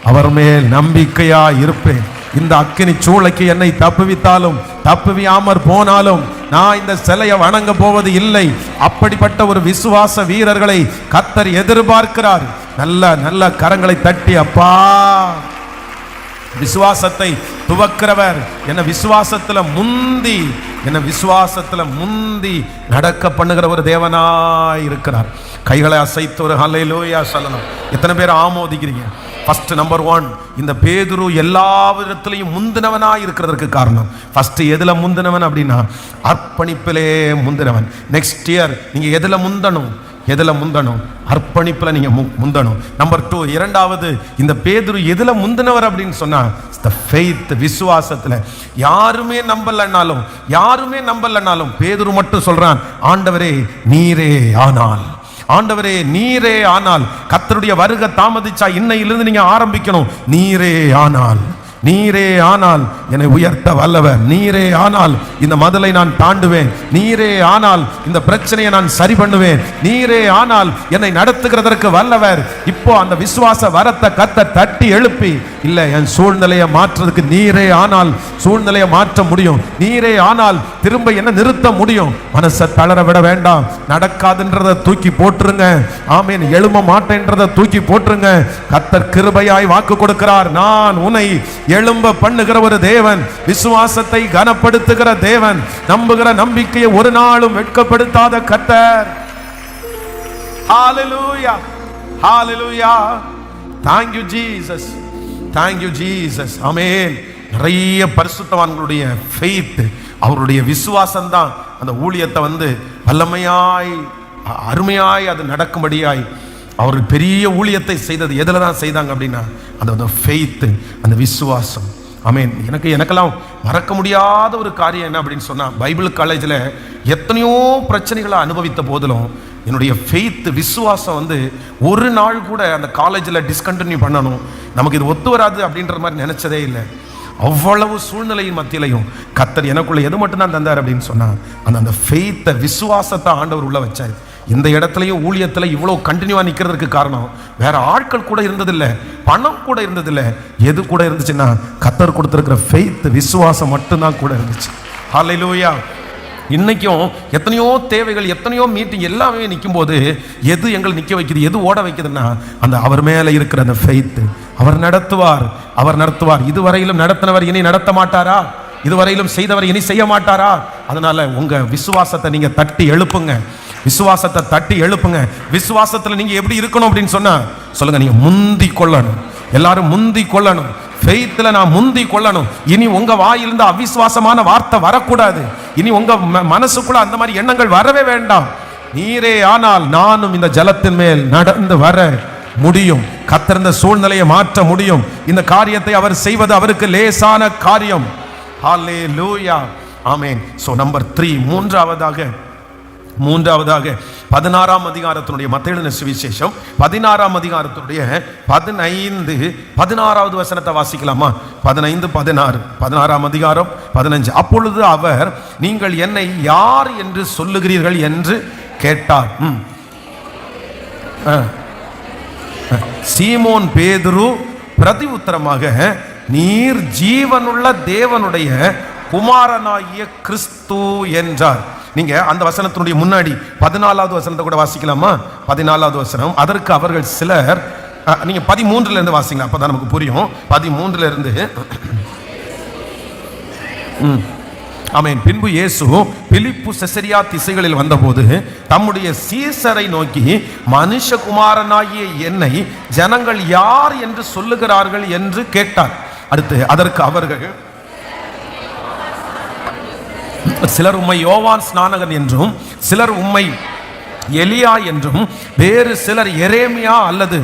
அவர் மேல் நம்பிக்கையா இருப்பேன். இந்த அக்கினி சூளைக்கு என்னை தப்புவித்தாலும் தப்புவியாமற் போனாலும் நான் இந்த சிலையை வணங்க போவது இல்லை. அப்படிப்பட்ட ஒரு விசுவாச வீரர்களை கர்த்தர் எதிர்பார்க்கிறார். நல்ல நல்ல கரங்களை தட்டி, அப்பா, விசுவாசத்தை துவக்கிறவர் என்ன விசுவாசத்துல முந்தி நடக்க பண்ணுகிற ஒரு தேவனாய் இருக்கிறார். கைகளை அசைத்து ஒரு ஹல்லேலூயா சொல்லணும். எத்தனை பேர் ஆமோதிக்கிறீங்க? ஃபர்ஸ்ட் நம்பர் 1, இந்த பேதுரு எல்லா விதத்திலையும் முந்தினவனாய் இருக்கிறதுக்கு காரணம், ஃபர்ஸ்ட் எதுல முந்தினவன் அப்படின்னா, அர்ப்பணிப்பிலே முந்தினவன். நெக்ஸ்ட் இயர் நீங்க எதுல முந்தணும்? அர்ப்பணிப்புல நீங்க முந்தணும். நம்பர் 2, இரண்டாவது, இந்த பேதுரு எதுல முந்தினவர் அப்படின்னு சொன்னா, ஃபெய்த், விசுவாசத்துல. யாருமே நம்பலனாலும் பேதுரு மட்டும் சொல்றான், ஆண்டவரே நீரே ஆனால், ஆண்டவரே நீரே ஆனால். கர்த்தருடைய வருகை தாமதிச்சா இன்னையிலிருந்து நீங்க ஆரம்பிக்கணும். நீரே ஆனால் என்னை உயர்த்த வல்லவர். நீரே ஆனால் இந்த மதலை நான் தாண்டுவேன். நீரே ஆனால் இந்த பிரச்சனையை நான் சரி பண்ணுவேன். நீரே ஆனால் என்னை நடத்துகிறதற்கு வல்லவர். இப்போ அந்த விசுவாச வரத்தை கர்த்தர் தட்டி எழுப்பி, இல்ல என் சூழ்நிலையை மாற்றுறதுக்கு நீரே ஆனால் சூழ்நிலையை மாற்ற முடியும். நீரே ஆனால் திரும்ப என்ன நிறுத்த முடியும். மனசை தளர விட வேண்டாம். நடக்காதுன்றதை தூக்கி போட்டுருங்க. ஆமேன். எழும்ப மாட்டேன்றதை தூக்கி போட்டுருங்க. கர்த்தர் கிருபையாய் வாக்கு கொடுக்கிறார். நான் உன்னை எழும்ப பண்ணுகிற ஒரு தேவன், விசுவாசத்தை கனப்படுத்துகிற தேவன், நம்புகிற நம்பிக்கையை ஒரு நாளும் வெட்கப்படுத்தாத கர்த்தர். ஹalleluya, ஹalleluya. Thank you Jesus, thank you Jesus. ஆமென். நிறைய பரிசுத்தவான்களுடைய ஃபெய்த், அவருடைய விசுவாசம் தான் அந்த ஊழியத்தை வல்லமையாய் அருமையாய் அது நடக்கும்படியாய் அவர் பெரிய ஊழியத்தை செய்தது. எதில் தான் செய்தாங்க அப்படின்னா, அந்த ஃபெய்த், அந்த விசுவாசம். ஆமென். எனக்கெல்லாம் மறக்க முடியாத ஒரு காரியம் என்ன அப்படின்னு சொன்னா, பைபிள் காலேஜில் எத்தனையோ பிரச்சனைகளை அனுபவித்த போதிலும் என்னுடைய ஃபெய்த், விசுவாசம் ஒரு நாள் கூட அந்த காலேஜில் டிஸ்கண்டினியூ பண்ணணும், நமக்கு இது ஒத்து வராது அப்படின்ற மாதிரி நினைச்சதே இல்லை. அவ்வளவு சூழ்நிலையின் மத்தியிலையும் கர்த்தர் எனக்குள்ள எது மட்டும்தான் தந்தார் அப்படின்னு சொன்னா, அந்த ஃபெய்த்தை, விசுவாசத்தை ஆண்டவர் உள்ள வச்சார். இந்த இடத்துலையும் ஊழியத்துல இவ்வளவு கண்டினியூவா நிக்கிறதுக்கு காரணம் வேற ஆட்கள் கூட இருந்ததில்லை, பணம் கூட இருந்ததில்லை. எது கூட இருந்துச்சுன்னா, கர்த்தர் கொடுத்திருக்கிற ஃபெய்த், விசுவாசம் மட்டும்தான் கூட இருந்துச்சு. ஹல்லேலூயா. இன்னைக்கும் எத்தனையோ தேவைகள், எத்தனையோ மீட்டிங் எல்லாமே நிற்கும் போது எது எங்களை நிற்க வைக்குது, எது ஓட வைக்குதுன்னா, அவர் மேல இருக்கிற அந்த ஃபெய்த். அவர் நடத்துவார். இதுவரையிலும் நடத்தினவர் இனி நடத்த மாட்டாரா? இதுவரையிலும் செய்தவர் இனி செய்ய மாட்டாரா? அதனால உங்க விசுவாசத்தை நீங்க தட்டி எழுப்புங்க. விசுவாசத்துல நீங்க எப்படி இருக்கணும் அப்படின்னு சொன்னா, சொல்லுங்க, நீங்க முந்தி கொள்ளணும். எல்லாரும் முந்தி கொள்ளணும். ஃபெய்த்ல நான் முந்தி கொள்ளணும். இனி உங்க வாயிலிருந்து அவிசுவாசமான வார்த்தை வரக்கூடாது. இனி உங்க மனசுக்குள்ள அந்த மாதிரி எண்ணங்கள் வரவே வேண்டாம். நீரே ஆனால் நானும் இந்த ஜலத்தின் மேல் நடந்து வர முடியும். கர்த்தர் இந்த சூழ்நிலையை மாற்ற முடியும். இந்த காரியத்தை அவர் செய்வது அவருக்கு லேசான காரியம். ஹல்லேலூயா. ஆமென். சோ நம்பர் 3, மூன்றாவதாக 16ஆம் அதிகாரத்தினுடைய மத்தேயு எழுதின சுவிசேஷம் 16ஆம் அதிகாரத்தினுடைய 15-16வது வசனத்தை வாசிக்கலாமா? 15-16 அதிகாரம் 15. அப்பொழுது அவர், நீங்கள் என்னை யார் என்று சொல்லுகிறீர்கள் என்று கேட்டார். சீமோன் பேதுரு பிரதி உத்தரமாக, நீர் ஜீவனுள்ள தேவனுடைய குமாரனாகிய கிறிஸ்து என்றார். நீங்க அந்த வசனத்தினுடைய முன்னாடி 14வது வசனத்தை கூட வாசிக்கலாமா? 14வது வசனம். அதற்கு அவர்கள் சிலர், நீங்க 13ல இருந்து வாசிங்களா, அப்பதான் நமக்கு புரியும். 13ல இருந்து. ஆமென். பின்பு இயேசு பிலிப்பு செசரியா திசைகளில் வந்தபோது தம்முடைய சீசரை நோக்கி, மனுஷகுமாரனாகிய என்னை ஜனங்கள் யார் என்று சொல்லுகிறார்கள் என்று கேட்டார். அடுத்து அதற்கு அவர்கள், சிலர் உம்மை யோவான் ஸ்நானகன் என்றும், சிலர் உம்மை எலியா என்றும், வேறு சிலர் எரேமியா அல்லது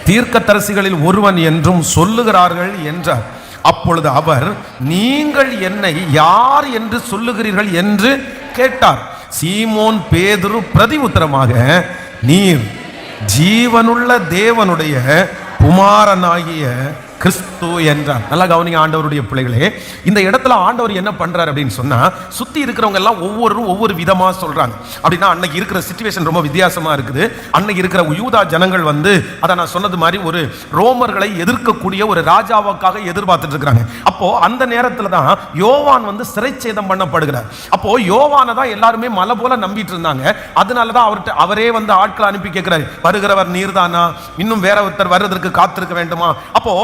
தீர்க்கதரிசிகளில் ஒருவன் என்றும் சொல்லுகிறார்கள் என்றார். அப்பொழுது அவர், நீங்கள் என்னை யார் என்று சொல்லுகிறீர்கள் என்று கேட்டார். சீமோன் பேதுரு பிரதி உத்தரமாக, நீர் ஜீவனுள்ள தேவனுடைய குமாரனாகிய கிறிஸ்து என்றார். நல்லா கவனிங்க ஆண்டவருடைய பிள்ளைகளே, இந்த இடத்துல ஆண்டவர் என்ன பண்றாரு அப்படின்னு சொன்னா, சுத்தி இருக்கிறவங்க எல்லாம் ஒவ்வொருவரும் ஒவ்வொரு விதமா சொல்றாங்க. அப்படின்னா அன்னைக்கு இருக்கிற சிச்சுவேஷன் ரொம்ப வித்தியாசமா இருக்குது. அன்னைக்கு இருக்கிற யூதா ஜனங்கள் அதை நான் சொன்னது மாதிரி ஒரு ரோமர்களை எதிர்க்கக்கூடிய ஒரு ராஜாவுக்காக எதிர்பார்த்துட்டு இருக்கிறாங்க. அப்போ அந்த நேரத்துல தான் யோவான் சிறைச்சேதம் பண்ணப்படுகிறார். அப்போ யோவானை தான் எல்லாருமே மலை போல நம்பிட்டு இருந்தாங்க. அதனாலதான் அவரே ஆட்களை அனுப்பி கேட்கிறாரு, வருகிறவர் நீர்தானா, இன்னும் வேற ஒருத்தர் வருவதற்கு காத்திருக்க வேண்டுமா? அப்போ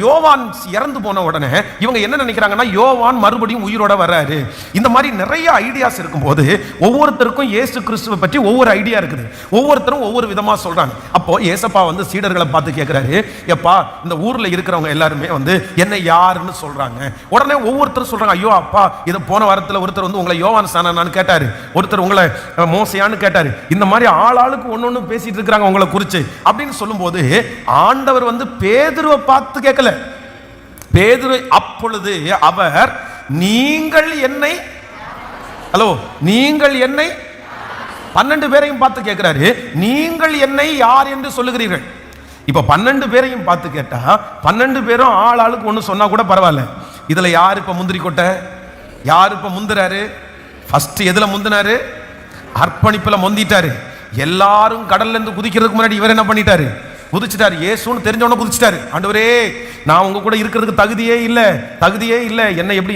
யோவான் இறந்து போன உடனே இவங்க என்ன நினைக்கிறாங்கன்னா, யோவான் மறுபடியும் உயிரோட வர்றாரு. இந்த மாதிரி நிறைய ஐடியாஸ் இருக்கும்போது ஒவ்வொருத்தருக்கும் இயேசு கிறிஸ்துவை பற்றி ஒவ்வொரு ஐடியா இருக்குது. ஒவ்வொருத்தரும் ஒவ்வொரு விதமா சொல்றாங்க. அப்போ ஏசப்பா சீடர்களை பார்த்து கேட்கிறாரு, எப்பா இந்த ஊர்ல இருக்கிறவங்க எல்லாருமே என்ன யாருன்னு சொல்றாங்க. உடனே ஒவ்வொருத்தரும் சொல்றாங்க, ஐயோ அப்பா, இது போன வாரத்தில் ஒருத்தர் உங்களை யோவான் ஸ்நானகன்னு கேட்டாரு, ஒருத்தர் உங்களை மோசையான்னு கேட்டாரு. இந்த மாதிரி ஆளாளுக்கு ஒன்னொன்னு பேசிட்டு இருக்காங்க உங்களை குறிச்சு அப்படின்னு சொல்லும்போது, ஆண்டவர் பேதுருவை பார்த்து கேட்கல. பேதுரு அப்பொழுது அவர், நீங்கள் என்னை, ஹலோ, நீங்கள் என்னை, 12 பேரையும் பார்த்து கேட்கிறாரு, நீங்கள் என்னை யார் என்று சொல்லுகிறீர்கள். இப்ப 12 பேரையும் பார்த்து கேட்டா 12 பேரும் ஆளுக்கு ஒண்ணு சொன்னா கூட பரவாயில்ல. இதுல யார் இப்ப முந்திரி கொட்டை, யார் இப்ப முந்துறாரு? ஃபர்ஸ்ட் எதுல முந்தினாரு? அர்ப்பணிப்புல முந்திட்டாரு. எல்லாரும் கடல்ல இருந்து குதிக்கிறதுக்கு முன்னாடி இவர் என்ன பண்ணிட்டாரு? குதிச்சிட்டாரு. இயேசுன்னு தெரிஞ்சவன குதிச்சிட்டாரு. ஆண்டவரே, நான் உங்க கூட இருக்கிறதுக்கு தகுதியே இல்ல, என்ன எப்படி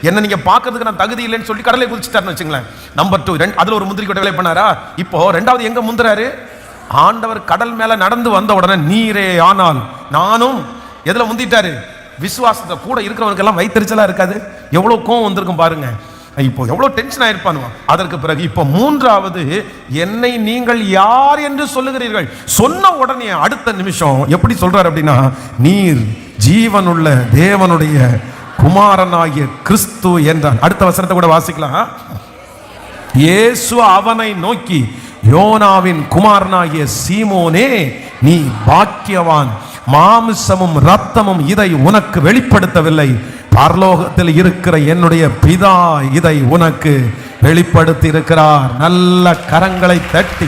என்ன நீங்க பார்க்கிறதுக்கு நான் தகுதி இல்லைன்னு சொல்லி கடலை குதிச்சிட்டாருன்னு வச்சுங்களேன். நம்பர் 2, அதுல ஒரு முந்திரி கொட்டை வேலை பண்ணாரா? இப்போ 2வது எங்க முந்துறாரு? ஆண்டவர் கடல் மேல நடந்து வந்த உடனே, நீரே ஆனால் நானும், எதுல முந்திட்டாரு? விசுவாசத்தை. கூட இருக்கிறவனுக்கு எல்லாம் வைத்தறிச்சலா இருக்காது? எவ்வளவு கோவம் வந்திருக்கும் பாருங்க. இப்போ எவ்வளவு டென்ஷன் ஆயிருப்பானுவா. அதற்கு பிறகு இப்போ 3வது, என்னை நீங்கள் யார் என்று சொல்லுகிறீர்கள். சொன்ன உடனே அடுத்த நிமிஷம் எப்படி சொல்றாரு அப்படின்னா, நீர் ஜீவனுள்ள தேவனுடைய குமாரனாகிய கிறிஸ்து என்றான். அடுத்த வசனத்தை கூட வாசிக்கலாம். இயேசு அவனை நோக்கி, யோனாவின் குமாரனாகிய சீமோனே, நீ பாக்கியவான், மாமிசமும் இரத்தமும் இதை உனக்கு வெளிப்படுத்தவில்லை, பரலோகத்தில் இருக்கிற என்னுடைய பிதா இதை உனக்கு வெளிப்படுத்தி இருக்கிறார். நல்ல கரங்களை தட்டி,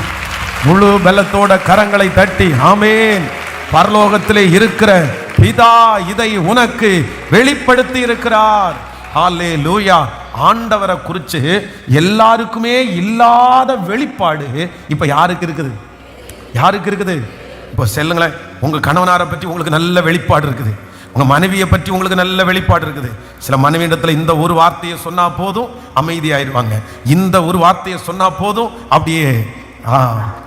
முழு பலத்தோட கரங்களை தட்டி ஆமென். பரலோகத்திலே இருக்கிற பிதா இதை உனக்கு வெளிப்படுத்தி இருக்கிறார். ஹல்லேலூயா. ஆண்டவரை குறித்து எல்லாருக்குமே இல்லாத வெளிப்பாடு இப்ப யாருக்கு இருக்குது? யாருக்கு இருக்குது? இப்போ சொல்லுங்களேன், உங்க கணவனாரை பற்றி உங்களுக்கு நல்ல வெளிப்பாடு இருக்குது. உங்க மனைவியை பற்றி உங்களுக்கு நல்ல வெளிப்பாடு இருக்குது. சில மனைவியிடத்துல இந்த ஒரு வார்த்தையை சொன்னா போதும் அமைதியாயிருவாங்க. இந்த ஒரு வார்த்தையை சொன்னா போதும் அப்படியே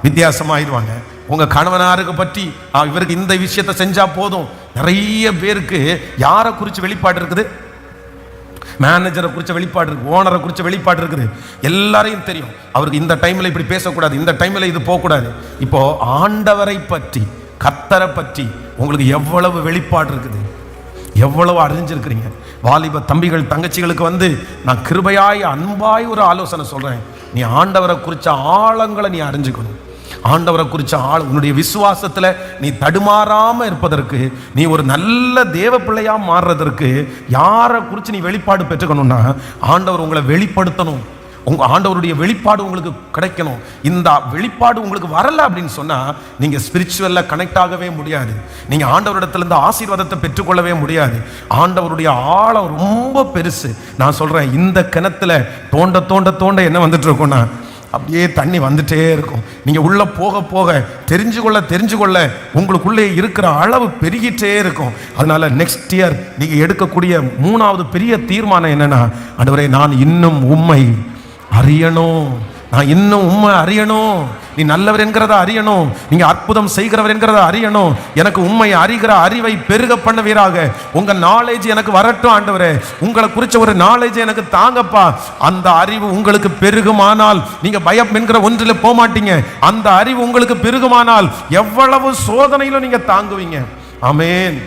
வித்தியாசமாயிருவாங்க. உங்க கணவனாருக்கு பற்றி இவருக்கு இந்த விஷயத்தை செஞ்சா போதும். நிறைய பேருக்கு யாரை குறித்து வெளிப்பாடு இருக்குது? மேனேஜரை குறித்த வெளிப்பாடு இருக்கு, ஓனரை குறித்த வெளிப்பாடு இருக்குது. எல்லாரையும் தெரியும், அவருக்கு இந்த டைம்ல இப்படி பேசக்கூடாது, இந்த டைம்ல இது போகக்கூடாது. இப்போ ஆண்டவரை பற்றி, கர்த்தரை பற்றி உங்களுக்கு எவ்வளவு வெளிப்பாடு இருக்குது, எவ்வளவு அறிஞ்சிருக்கிறீங்க. வாலிப தம்பிகள் தங்கச்சிகளுக்கு நான் கிருபையாய் அன்பாய் ஒரு ஆலோசனை சொல்றேன். நீ ஆண்டவரை குறித்த ஆழங்களை நீ அறிஞ்சுக்கணும். ஆண்டவரை குறித்த உன்னுடைய விசுவாசத்துல நீ தடுமாறாம இருப்பதற்கு, நீ ஒரு நல்ல தேவ பிள்ளையா மாறுறதற்கு யாரை குறித்து நீ வெளிப்பாடு பெற்றுக்கணும்னா, ஆண்டவர் உங்களை வெளிப்படுத்தணும். உங்க ஆண்டவருடைய வெளிப்பாடு உங்களுக்கு கிடைக்கணும். இந்த வெளிப்பாடு உங்களுக்கு வரல அப்படின்னு சொன்னா நீங்க ஸ்பிரிச்சுவல்ல கனெக்ட் ஆகவே முடியாது. நீங்க ஆண்டவரிடத்திலிருந்து ஆசீர்வாதத்தை பெற்றுக்கொள்ளவே முடியாது. ஆண்டவருடைய ஆழம் ரொம்ப பெருசு. நான் சொல்றேன், இந்த கிணத்துல தோண்ட தோண்ட தோண்ட என்ன வந்துட்டு இருக்கோம்னா அப்படியே தண்ணி வந்துட்டே இருக்கும். நீங்க உள்ள போக போக தெரிஞ்சு கொள்ள உங்களுக்குள்ளே இருக்கிற அளவு பெருகிட்டே இருக்கும். அதனால நெக்ஸ்ட் இயர் நீங்க எடுக்கக்கூடிய 3வது பெரிய தீர்மானம் என்னன்னா, ஆண்டவரே நான் இன்னும் உம்மை அறியணும், நான் இன்னும் உம்மை அறியணும், நீ நல்லவர் என்கிறத அறியணும், நீங்க அற்புதம் செய்கிறவர் என்கிறத அறியணும், எனக்கு உண்மை அறிகிற அறிவை பெருக பண்ணுவீராக, உங்க நாலேஜ் எனக்கு வரட்டும் ஆண்டவரே, உங்களை குறிச்ச ஒரு நாலேஜ் எனக்கு தாங்கப்பா. அந்த அறிவு உங்களுக்கு பெருகுமானால் நீங்க பயம் என்கிற ஒன்றில் போக மாட்டீங்க. அந்த அறிவு உங்களுக்கு பெருகுமானால் எவ்வளவு சோதனையிலும் நீங்க தாங்குவீங்க. ஆமென்,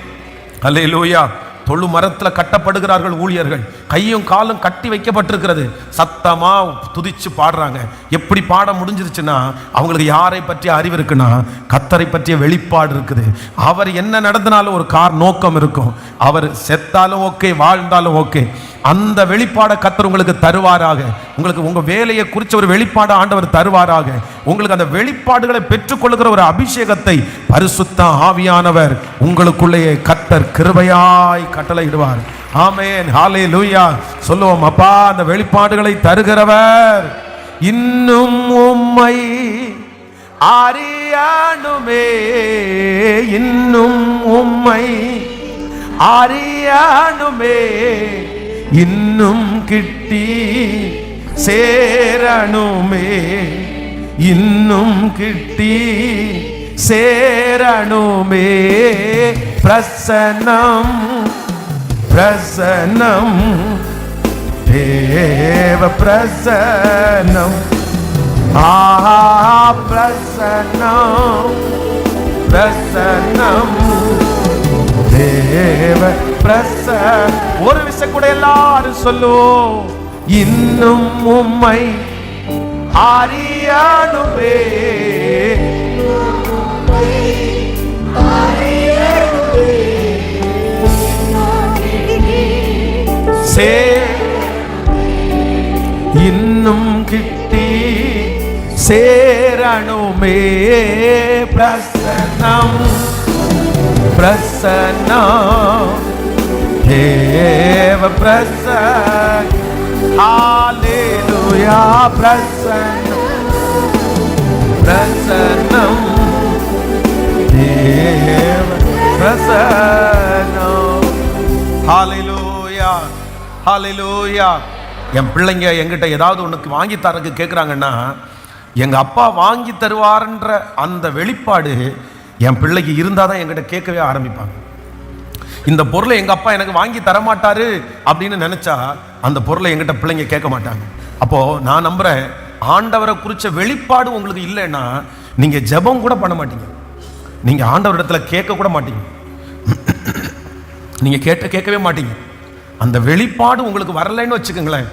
அல்லேலூயா. தொழு மரத்தில் கட்டப்படுகிறார்கள் ஊழியர்கள், கையும் காலும் கட்டி வைக்கப்பட்டிருக்கிறது, சத்தமா துதிச்சு பாடுறாங்க. எப்படி பாட முடிஞ்சிருச்சுன்னா, அவங்களுக்கு யாரை பற்றிய அறிவு இருக்குன்னா, கர்த்தரை பற்றிய வெளிப்பாடு இருக்குது. அவர் என்ன நடத்தினாலும் ஒரு நோக்கம் இருக்கும். அவர் செத்தாலும் ஓகே, வாழ்ந்தாலும் ஓகே. அந்த வெளிப்பாடை கர்த்தர் உங்களுக்கு தருவாராக. உங்களுக்கு உங்க வேலையை குறிச்ச ஒரு வெளிப்பாடு ஆண்டவர் தருவாராக. உங்களுக்கு அந்த வெளிப்பாடுகளை பெற்றுக்கொள்ளுகிற ஒரு அபிஷேகத்தை பரிசுத்த ஆவியானவர் உங்களுக்குள்ளேயே கர்த்தர் கிருபையாய் கட்டளையிடுவார். ஆமென், ஹல்லேலூயா. சொல்லுவோம், அப்பா அந்த வெளிப்பாடுகளை தருகிறவர் இன்னும் உம்மை அறியணுமே, இன்னும் உம்மை அறியணுமே, இன்னும் கிட்டி சேரணுமே, இன்னும் கிட்டி சேரணுமே. பிரசன்னம் பிரசன்னம் தேவ பிரசன்னம், ஆஹா பிரசன்னம் பிரசன்னம் தேவ பிரசன்னம். ஒரு விஷயம் கூட எல்லாரும் சொல்லுவோம், இன்னும் உம்மை அறியணுமே, இன்னும் கிட்டி சேரணுமே. பிரசன்னம் பிரசன்னம் தேவ பிரசன்னம், ஹல்லேலூயா. பிரசன்னம் பிரசன்னம் தேவ பிரசன்னம், ஹல்லேலூயா ஹல்லேலூயா. என் பிள்ளைங்க என்கிட்ட ஏதாவது ஒன்றுக்கு வாங்கி தரக்கு கேட்குறாங்கன்னா, எங்கள் அப்பா வாங்கி தருவார்ன்ற அந்த வெளிப்பாடு என் பிள்ளைக்கு இருந்தால் தான் என்கிட்ட கேட்கவே ஆரம்பிப்பாங்க. இந்த பொருளை எங்கள் அப்பா எனக்கு வாங்கி தரமாட்டாரு அப்படின்னு நினச்சா அந்த பொருளை என்கிட்ட பிள்ளைங்க கேட்க மாட்டாங்க. அப்போது நான் நம்புகிறேன், ஆண்டவரை குறித்த வெளிப்பாடு உங்களுக்கு இல்லைன்னா நீங்கள் ஜெபம் கூட பண்ண மாட்டீங்க, நீங்கள் ஆண்டவரிடத்தில் கேட்க கூட மாட்டீங்க, நீங்கள் கேட்கவே மாட்டீங்க. அந்த வெளிப்பாடு உங்களுக்கு வரலைன்னு வச்சுக்கோங்களேன்,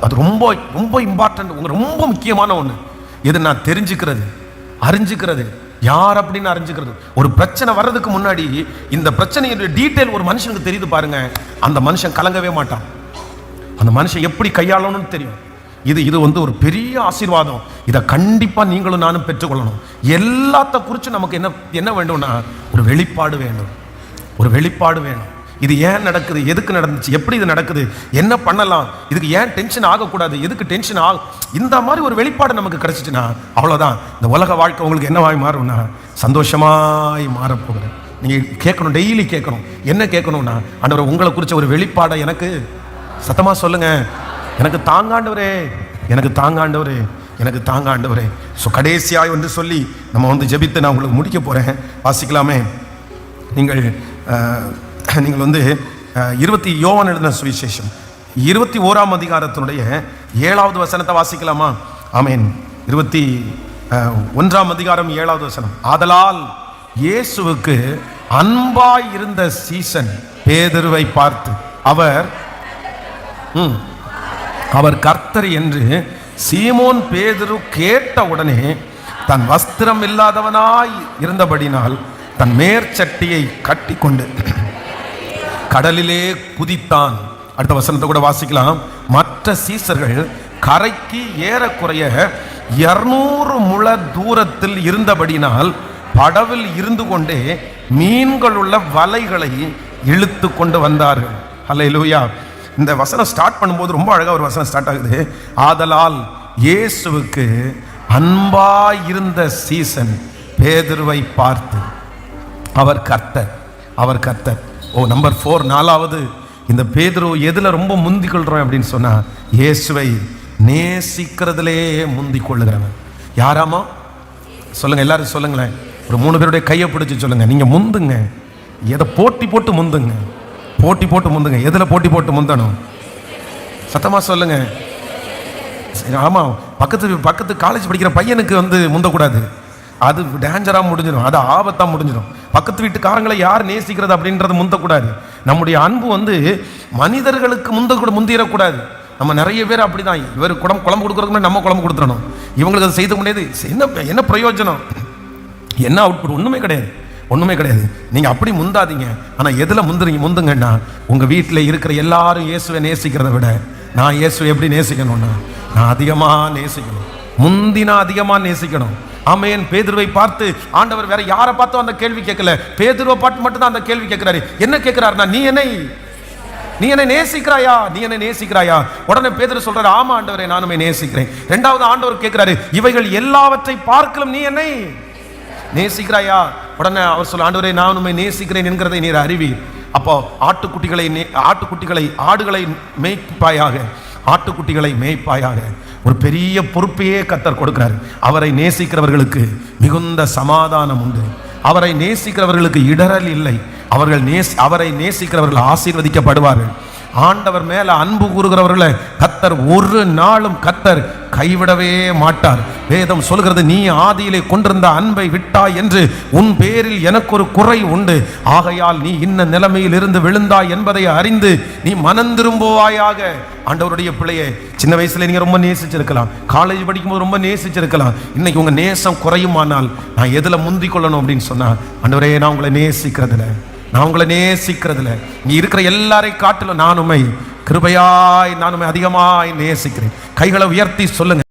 அது ரொம்ப ரொம்ப இம்பார்ட்டன்ட், உங்களுக்கு ரொம்ப முக்கியமான ஒன்று. எது நான் தெரிஞ்சுக்கிறது, அறிஞ்சுக்கிறது, யார் அப்படின்னு அறிஞ்சுக்கிறது. ஒரு பிரச்சனை வர்றதுக்கு முன்னாடி இந்த பிரச்சனையுடைய டீட்டெயில் ஒரு மனுஷனுக்கு தெரியுது பாருங்க, அந்த மனுஷன் கலங்கவே மாட்டான், அந்த மனுஷன் எப்படி கையாளணும்னு தெரியும். இது ஒரு பெரிய ஆசீர்வாதம். இதை கண்டிப்பாக நீங்களும் நானும் பெற்றுக்கொள்ளணும். எல்லாத்த குறித்து நமக்கு என்ன வேண்டும்னா ஒரு வெளிப்பாடு வேணும், ஒரு வெளிப்பாடு வேணும். இது ஏன் நடக்குது, எதுக்கு நடந்துச்சு, எப்படி இது நடக்குது, என்ன பண்ணலாம், இதுக்கு ஏன் டென்ஷன் ஆகக்கூடாது, எதுக்கு டென்ஷன் ஆகும், இந்த மாதிரி ஒரு வெளிப்பாடு நமக்கு கிடைச்சிச்சுன்னா அவ்வளோதான். இந்த உலக வாழ்க்கை உங்களுக்கு என்னவாய் மாறும்னா சந்தோஷமாய் மாறப்போகுது. நீங்கள் கேட்கணும், டெய்லி கேட்கணும். என்ன கேட்கணும்னா, ஆண்டவரே உங்களை குறித்த ஒரு வெளிப்பாடை எனக்கு சத்தமாக சொல்லுங்க, எனக்கு தாங்காண்டவரே, எனக்கு தாங்காண்டவரே, எனக்கு தாங்காண்டவரே. ஸோ கடைசியாய் வந்து சொல்லி நம்ம ஜெபித்து நான் உங்களுக்கு முடிக்க போகிறேன். வாசிக்கலாமே. நீங்கள் 20 எழுதின சுவிசேஷம் 21ஆம் அதிகாரத்தினுடைய 7வது வசனத்தை வாசிக்கலாமா? ஆமென். 21ஆம் அதிகாரம் 7வது வசனம். ஆதலால் இயேசுவுக்கு அன்பாய் இருந்த சீசன் பேதுருவை பார்த்து அவர் கர்த்தர் என்று சீமோன் பேதுரு கேட்ட உடனே தன் வஸ்திரம் இல்லாதவனாய் இருந்தபடினால் தன் மேற்சட்டியை கட்டி கொண்டு கடலிலே குதித்தான். அடுத்த வசனத்தை கூட வாசிக்கலாம். மற்ற சீசர்கள் கரைக்கு ஏறக்குறைய 200 முழ தூரத்தில் இருந்தபடினால் படவில் இருந்து கொண்டே மீன்கள் உள்ள வலைகளை இழுத்து கொண்டு வந்தார்கள். ஹல்லேலூயா. இந்த வசனம் ஸ்டார்ட் பண்ணும்போது ரொம்ப அழகாக ஒரு வசனம் ஸ்டார்ட் ஆகுது. ஆதலால் இயேசுவுக்கு அன்பாயிருந்த சீசன் பேதுருவை பார்த்து அவர் கர்த்தர். நம்பர் 4, 4வது, இந்த பேதுரு எதுல ரொம்ப முந்தி கொள்றோம் அப்படின்னு சொன்னா, இயேசுவை நேசிக்கிறதுலே முந்தி கொள்ளுகிறவன். யாராமா சொல்லுங்க, எல்லாரும் சொல்லுங்களேன். ஒரு 3 பேருடைய கையை பிடிச்சு சொல்லுங்க, நீங்க முந்துங்க. எதை போட்டி போட்டு முந்துங்க, போட்டி போட்டு முந்துங்க. எதுல போட்டி போட்டு முந்தணும்? சத்தமா சொல்லுங்க. ஆமா, பக்கத்து காலேஜ் படிக்கிற பையனுக்கு முந்தக்கூடாது. அது டேஞ்சரா முடிஞ்சிடும், அது ஆபத்தா முடிஞ்சிடும். பக்கத்து வீட்டுக்காரங்களை யார் நேசிக்கிறது அப்படின்றது முந்தக்கூடாது. நம்முடைய அன்பு மனிதர்களுக்கு முந்திடக்கூடாது. நம்ம நிறைய பேர் அப்படிதான். இவர் குழம்பு கொடுக்கறதுக்கு நம்ம குழம்பு கொடுத்துடணும். இவங்களுக்கு அதை செய்து முடியாது. என்ன பிரயோஜனம், என்ன அவுட்புட்? ஒண்ணுமே கிடையாது. நீங்க அப்படி முந்தாதீங்க. ஆனா எதுல முந்துங்கன்னா, உங்க வீட்டில் இருக்கிற எல்லாரும் இயேசுவை நேசிக்கிறத விட நான் இயேசுவை எப்படி நேசிக்கணும்னா, நான் அதிகமா நேசிக்கணும், முந்தினா அதிகமா நேசிக்கணும். ஆமென். பேதுருவை பார்த்து ஆண்டவர் வேற யாரை பார்த்தும் அந்த கேள்வி கேட்கல, பேதுருவை பார்த்து மட்டும் தான் அந்த கேள்வி கேட்கிறாரு. என்ன கேட்கிறாருன்னா, நீ என்னை நேசிக்கிறாயா? உடனே பேதுரு சொல்றாரு, ஆமா ஆண்டவரே, நானுமே நேசிக்கிறேன். இரண்டாவது ஆண்டவர் கேட்கிறாரு, இவைகள் எல்லாவற்றை பார்க்கலும் நீ என்னை நேசிக்கிறாயா? உடனே அவர் சொல்ல, ஆண்டவரே, நானுமே நேசிக்கிறேன் என்கிறதை நீர் அறிவீர். அப்போ ஆடுகளை மேய்ப்பாயாக. ஒரு பெரிய பொறுப்பையே கர்த்தர் கொடுக்கிறார். அவரை நேசிக்கிறவர்களுக்கு மிகுந்த சமாதானம் உண்டு. அவரை நேசிக்கிறவர்களுக்கு இடரல் இல்லை. அவரை நேசிக்கிறவர்கள் ஆசீர்வதிக்கப்படுவார்கள். ஆண்டவர் மேல அன்பு கூறுகிறவர்களை கர்த்தர் ஒரு நாளும் கைவிடவே மாட்டார். வேதம் சொல்கிறது, நீ ஆதியிலே கொண்டிருந்த அன்பை விட்டாய் என்று உன் பேரில் எனக்கு ஒரு குறை உண்டு. ஆகையால் நீ இன்ன நிலைமையில் இருந்து விழுந்தாய் என்பதை அறிந்து நீ மனம் திரும்புவாயாக. ஆண்டவருடைய பிள்ளையே, சின்ன வயசுல நீங்க ரொம்ப நேசிச்சிருக்கலாம், காலேஜ் படிக்கும்போது ரொம்ப நேசிச்சிருக்கலாம். இன்னைக்கு உங்க நேசம் குறையுமானால் நான் எதுல முந்தி கொள்ளணும் அப்படின்னு சொன்னா, ஆண்டவரே, நான் உங்களை நேசிக்கிறதுல நீ இருக்கிற எல்லாரையும் காட்டிலும் நானுமே கிருபையாய் அதிகமாய் நேசிக்கிறேன். கைகளை உயர்த்தி சொல்லுங்க,